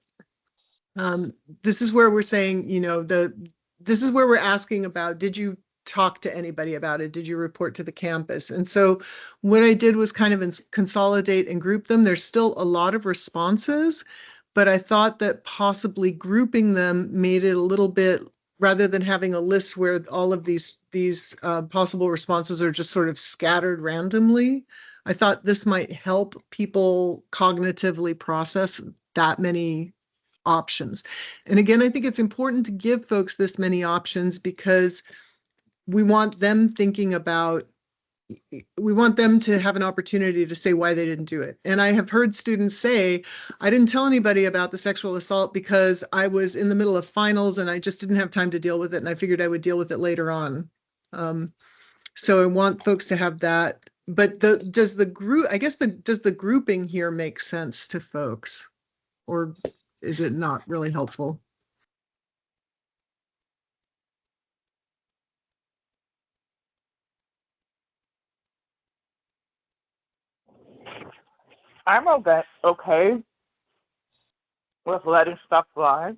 this is where we're saying, this is where we're asking about, did you talk to anybody about it? Did you report to the campus? And so what I did was kind of consolidate and group them. There's still a lot of responses, but I thought that possibly grouping them made it a little bit, rather than having a list where all of these possible responses are just sort of scattered randomly. I thought this might help people cognitively process that many options. And again, I think it's important to give folks this many options because we want them to have an opportunity to say why they didn't do it. And I have heard students say, I didn't tell anybody about the sexual assault because I was in the middle of finals and I just didn't have time to deal with it. And I figured I would deal with it later on. So I want folks to have that. But does the grouping here make sense to folks? Or is it not really helpful? I'm okay with letting stuff fly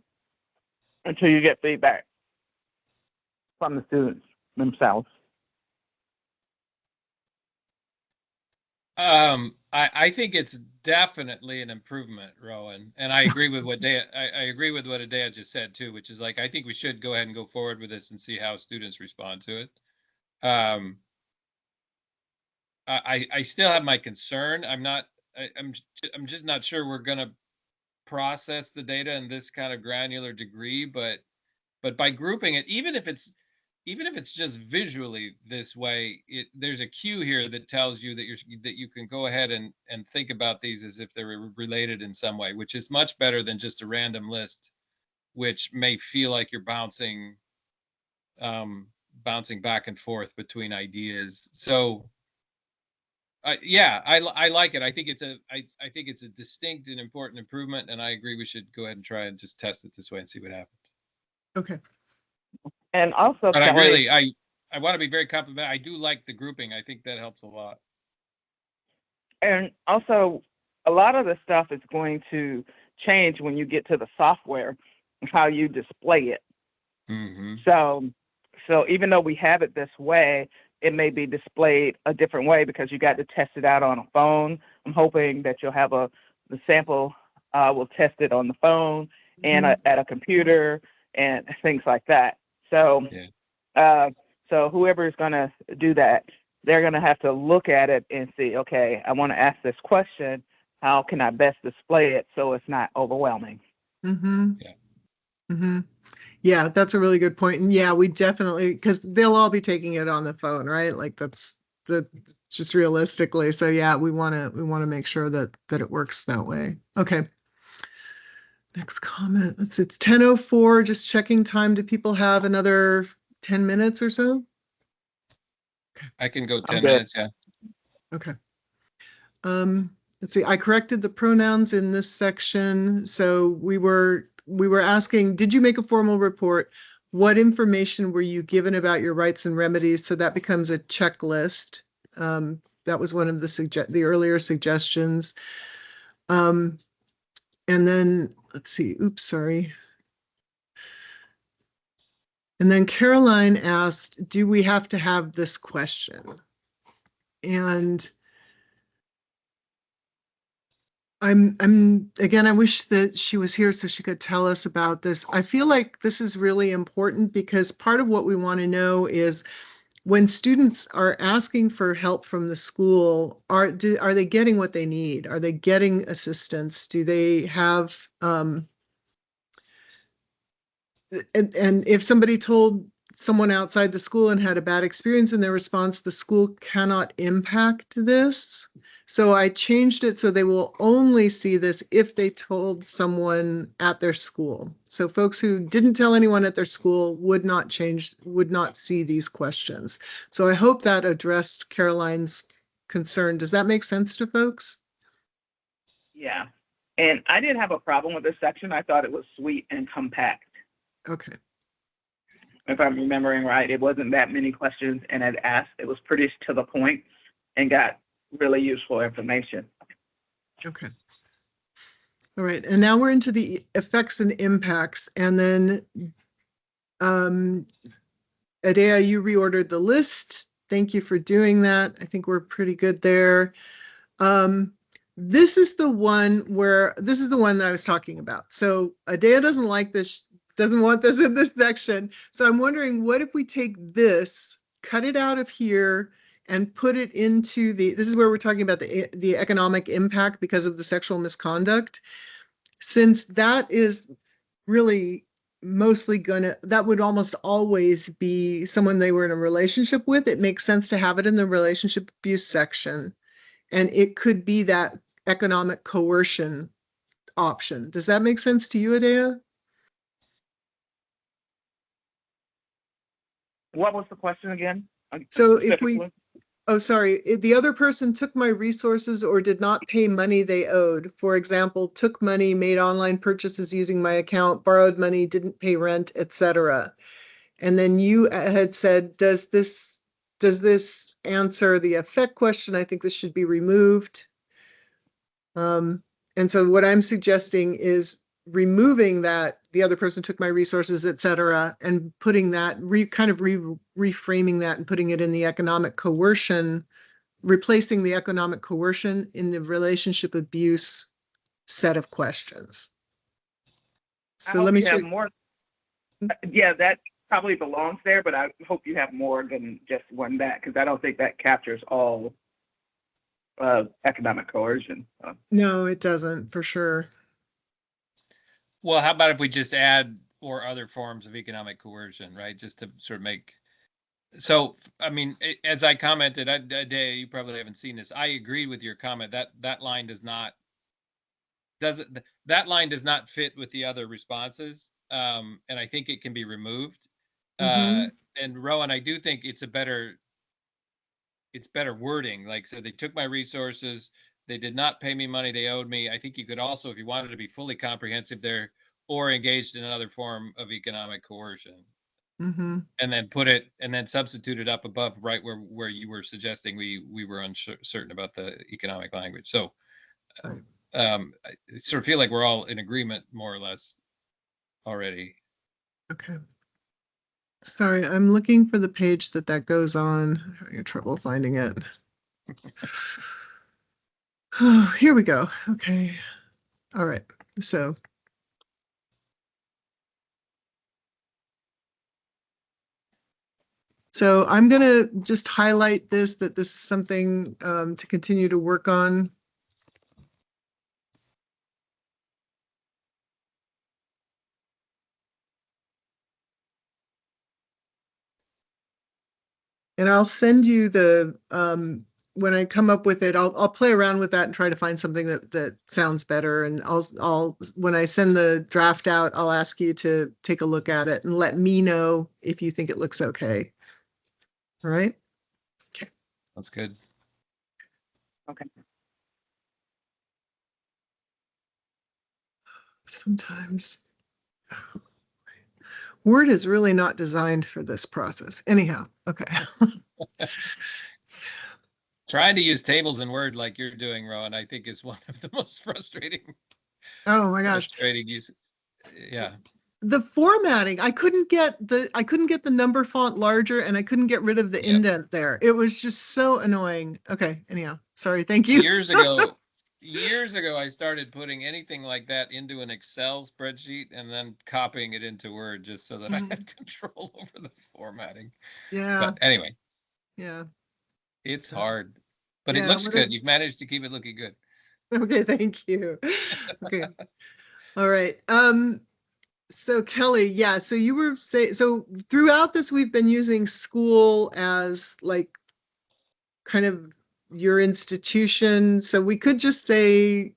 until you get feedback from the students themselves. I think it's definitely an improvement, Rowan, and I agree with what Adea just said too, which is like, I think we should go ahead and go forward with this and see how students respond to it. I still have my concern. I'm just not sure we're gonna process the data in this kind of granular degree, but by grouping it, even if it's just visually this way, there's a cue here that tells you that you can go ahead and think about these as if they're related in some way, which is much better than just a random list, which may feel like you're bouncing back and forth between ideas. So Yeah, I like it. I think it's I think it's a distinct and important improvement, and I agree we should go ahead and try and just test it this way and see what happens. Okay. And also, But I Kelly, really, I want to be very complimentary. I do like the grouping. I think that helps a lot. and also, a lot of the stuff is going to change when you get to the software, how you display it. Mm-hmm. So even though we have it this way, it may be displayed a different way because you got to test it out on a phone. I'm hoping that you'll have the sample will test it on the phone and at a computer and things like that. So, so whoever is going to do that, they're going to have to look at it and see, okay, I want to ask this question. How can I best display it so it's not overwhelming? Mm-hmm. Yeah. Mm-hmm. Yeah, that's a really good point. And yeah, we definitely, because they'll all be taking it on the phone, right? Like that's just realistically. So yeah, we want to make sure that it works that way. Okay. Next comment. It's 10:04. Just checking time. Do people have another 10 minutes or so? I can go 10 good. minutes. Yeah. Okay. Let's see. I corrected the pronouns in this section. So we were asking, did you make a formal report? What information were you given about your rights and remedies? So that becomes a checklist. That was one of the earlier suggestions. And then let's see. Oops, sorry. And then Caroline asked, do we have to have this question? And again, I wish that she was here so she could tell us about this. I feel like this is really important because part of what we want to know is when students are asking for help from the school, are they getting what they need? Are they getting assistance? Do they have and if somebody told someone outside the school and had a bad experience in their response, the school cannot impact this. So I changed it so they will only see this if they told someone at their school. So folks who didn't tell anyone at their school would not see these questions. So I hope that addressed Caroline's concern. Does that make sense to folks? Yeah. And I didn't have a problem with this section. I thought it was sweet and compact. Okay. If I'm remembering right, it wasn't that many questions and it asked. It was pretty to the point and got really useful information. Okay. All right. And now we're into the effects and impacts. And then Adea, you reordered the list. Thank you for doing that. I think we're pretty good there. This is the one that I was talking about. So Adea doesn't like this, doesn't want this in this section. So I'm wondering, what if we take this, cut it out of here, and put it into this is where we're talking about the economic impact because of the sexual misconduct. Since that is really mostly that would almost always be someone they were in a relationship with, it makes sense to have it in the relationship abuse section. And it could be that economic coercion option. Does that make sense to you, Adea? What was the question again? So if the other person took my resources or did not pay money they owed, for example, took money, made online purchases using my account, borrowed money, didn't pay rent, etc. And then you had said, does this answer the effect question? I think this should be removed. And so what I'm suggesting is removing that the other person took my resources, etc., and putting that reframing that and putting it in the economic coercion, replacing the economic coercion in the relationship abuse set of questions. So let me show more. Yeah, that probably belongs there, but I hope you have more than just one that, because I don't think that captures all economic coercion. No, it doesn't, for sure. Well, how about if we just add or other forms of economic coercion, right? Just to sort of make. So, I mean, as I commented, Adea, you probably haven't seen this. I agree with your comment that line does not fit with the other responses, and I think it can be removed. And Rowan, I do think it's a better it's better wording. Like, so they took my resources, they did not pay me money they owed me. I think you could also, if you wanted to be fully comprehensive there, or engaged in another form of economic coercion. Mm-hmm. And then put it, and then substitute it up above, right where you were suggesting we were uncertain about the economic language. So Right. I sort of feel like we're all in agreement more or less already. Okay. Sorry, I'm looking for the page that goes on. I'm having trouble finding it. Oh, here we go. Okay. All right. So I'm going to just highlight this, that this is something to continue to work on. And I'll send you the, when I come up with it, I'll play around with that and try to find something that sounds better. And I'll, when I send the draft out, I'll ask you to take a look at it and let me know if you think it looks okay. All right. Okay. That's good. Okay. Sometimes Word is really not designed for this process. Anyhow, okay. Trying to use tables in Word like you're doing, Rowan, I think is one of the most frustrating. Oh my gosh. Frustrating use. Yeah. The formatting, I couldn't get the number font larger, and I couldn't get rid of the Yep. indent there. It was just so annoying. Okay, anyhow, sorry, thank you. Years ago, I started putting anything like that into an Excel spreadsheet and then copying it into Word just so that I had control over the formatting. Yeah, But anyway, yeah. it's hard, but Yeah, it looks what good. You've managed to keep it looking good. Okay, thank you. Okay. All right. So Kelly, yeah, so you were saying, so throughout this, we've been using school as like kind of your institution. So we could just say,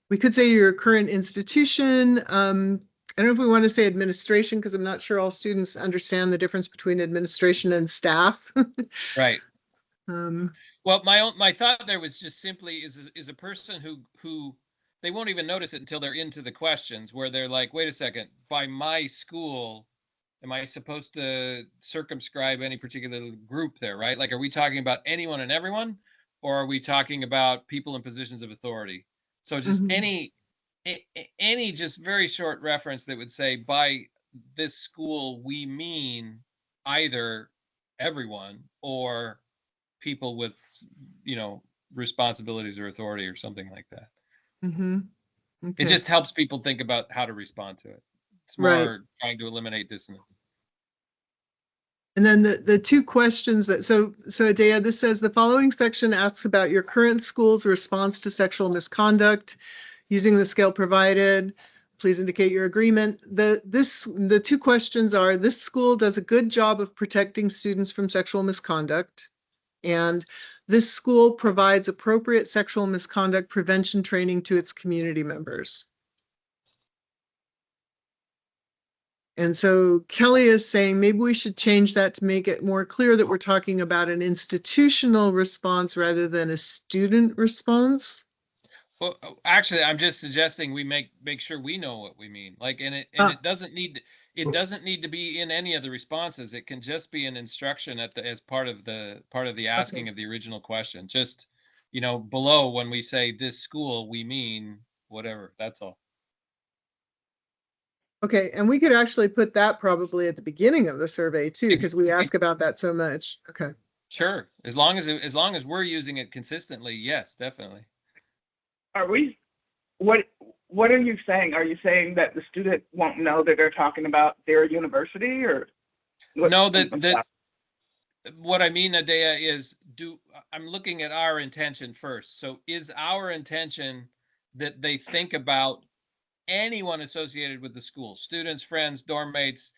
your current institution. I don't know if we want to say administration, because I'm not sure all students understand the difference between administration and staff. Right. Um, Well, my thought there was just simply is a person who they won't even notice it until they're into the questions, where they're like, wait a second, by my school, am I supposed to circumscribe any particular group there, right? Like, are we talking about anyone and everyone, or are we talking about people in positions of authority? So just mhm. any just very short reference that would say, by this school we mean either everyone or people with, responsibilities or authority or something like that. Mhm. It Okay. just helps people think about how to respond to it. It's Right. more trying to eliminate dissonance. And then the two questions so Adea, this says the following section asks about your current school's response to sexual misconduct using the scale provided. Please indicate your agreement. The two questions are: this school does a good job of protecting students from sexual misconduct, and this school provides appropriate sexual misconduct prevention training to its community members. And so Kelly is saying maybe we should change that to make it more clear that we're talking about an institutional response rather than a student response. Well, actually, I'm just suggesting we make sure we know what we mean. Like, it doesn't need to be in any of the responses. It can just be an instruction as part of the asking of the original question. Just, below, when we say this school, we mean whatever. That's all. Okay, and we could actually put that probably at the beginning of the survey too, because we ask about that so much. Okay. Sure. As long as we're using it consistently, yes, definitely. Are we? What are you saying? Are you saying that the student won't know that they're talking about their university, or what? No, that what I mean, Adea, is I'm looking at our intention first. So is our intention that they think about anyone associated with the school, students, friends, dorm mates,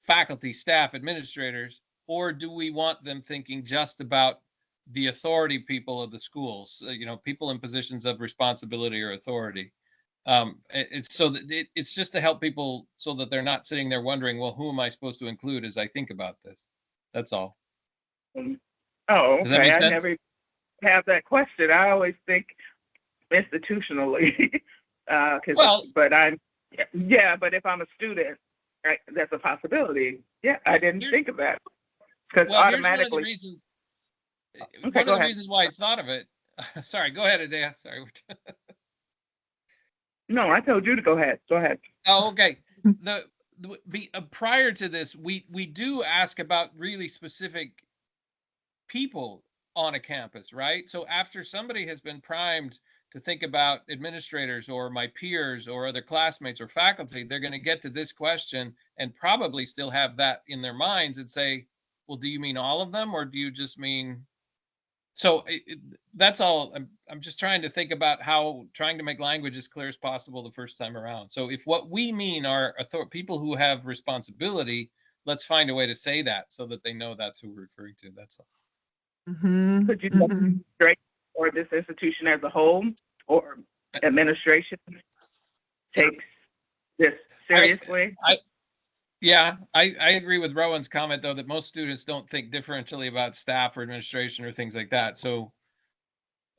faculty, staff, administrators, or do we want them thinking just about the authority people of the schools, people in positions of responsibility or authority? It's so that it's just to help people so that they're not sitting there wondering, well, who am I supposed to include as I think about this? That's all. Oh, Does that okay. make I sense? never have that question. I always think institutionally, Well- but but if I'm a student, right, that's a possibility. Yeah, I didn't Here's- think of that because Well, here's one of the automatically. reasons. Okay, One go of the ahead. reasons why I thought of it. Sorry, go ahead, Adea. Sorry. No, I told you to go ahead. Go ahead. Oh, okay. Prior to this, we do ask about really specific people on a campus, right? So after somebody has been primed to think about administrators or my peers or other classmates or faculty, they're going to get to this question and probably still have that in their minds and say, well, do you mean all of them, or do you just mean? So that's all. I'm just trying to think about trying to make language as clear as possible the first time around. So if what we mean are people who have responsibility, let's find a way to say that so that they know that's who we're referring to. That's all. Mhm, Could you mhm. straight or this institution as a whole or administration takes this seriously? Yeah, I agree with Rowan's comment, though, that most students don't think differentially about staff or administration or things like that. So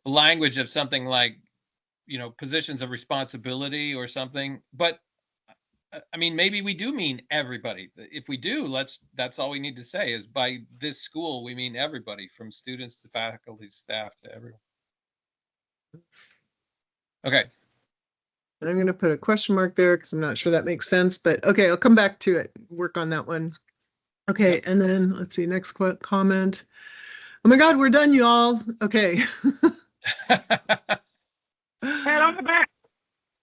language of something like, positions of responsibility or something. But I mean, maybe we do mean everybody. If we do, that's all we need to say is by this school, we mean everybody from students to faculty, staff to everyone. Okay. And I'm going to put a question mark there because I'm not sure that makes sense, but okay, I'll come back to it, work on that one. Okay, Yep. and then let's see, next comment. Oh my God, we're done, y'all. Okay. Pat on the back.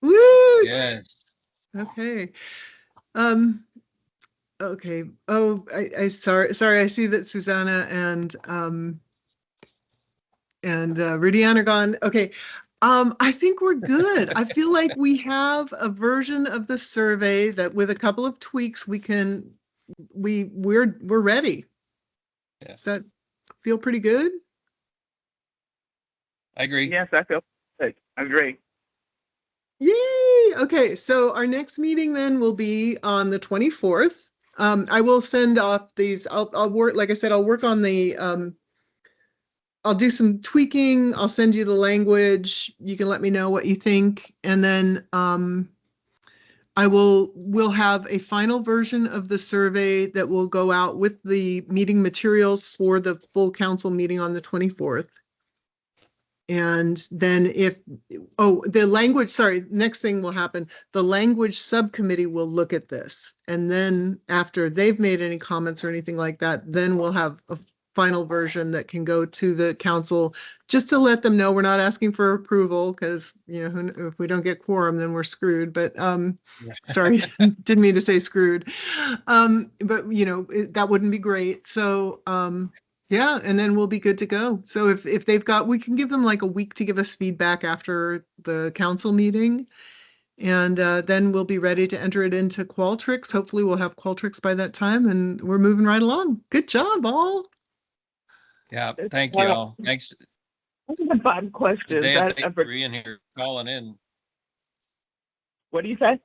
Woo! Yes. Okay. Okay. Oh, I sorry. I see that Susanna and Rudianne are gone. Okay. I think we're good. I feel like we have a version of the survey that with a couple of tweaks we're ready. Yeah. Does that feel pretty good? I agree. Yes, I feel good. I agree. Yay! Okay, so our next meeting then will be on the 24th. I will send off these. I'll work, like I said, I'll work on the I'll do some tweaking. I'll send you the language. You can let me know what you think. And then we'll have a final version of the survey that will go out with the meeting materials for the full council meeting on the 24th. And then the language, sorry, next thing will happen. The language subcommittee will look at this. And then after they've made any comments or anything like that, then we'll have a final version that can go to the council just to let them know we're not asking for approval because, if we don't get quorum, then we're screwed. But sorry, didn't mean to say screwed. But, that wouldn't be great. So yeah, and then we'll be good to go. So if they've got, we can give them like a week to give us feedback after the council meeting. And then we'll be ready to enter it into Qualtrics. Hopefully we'll have Qualtrics by that time and we're moving right along. Good job, all. Yeah. Thank you all. Thanks. Those are fun questions. Today, thank you for being here, calling in. What do you say?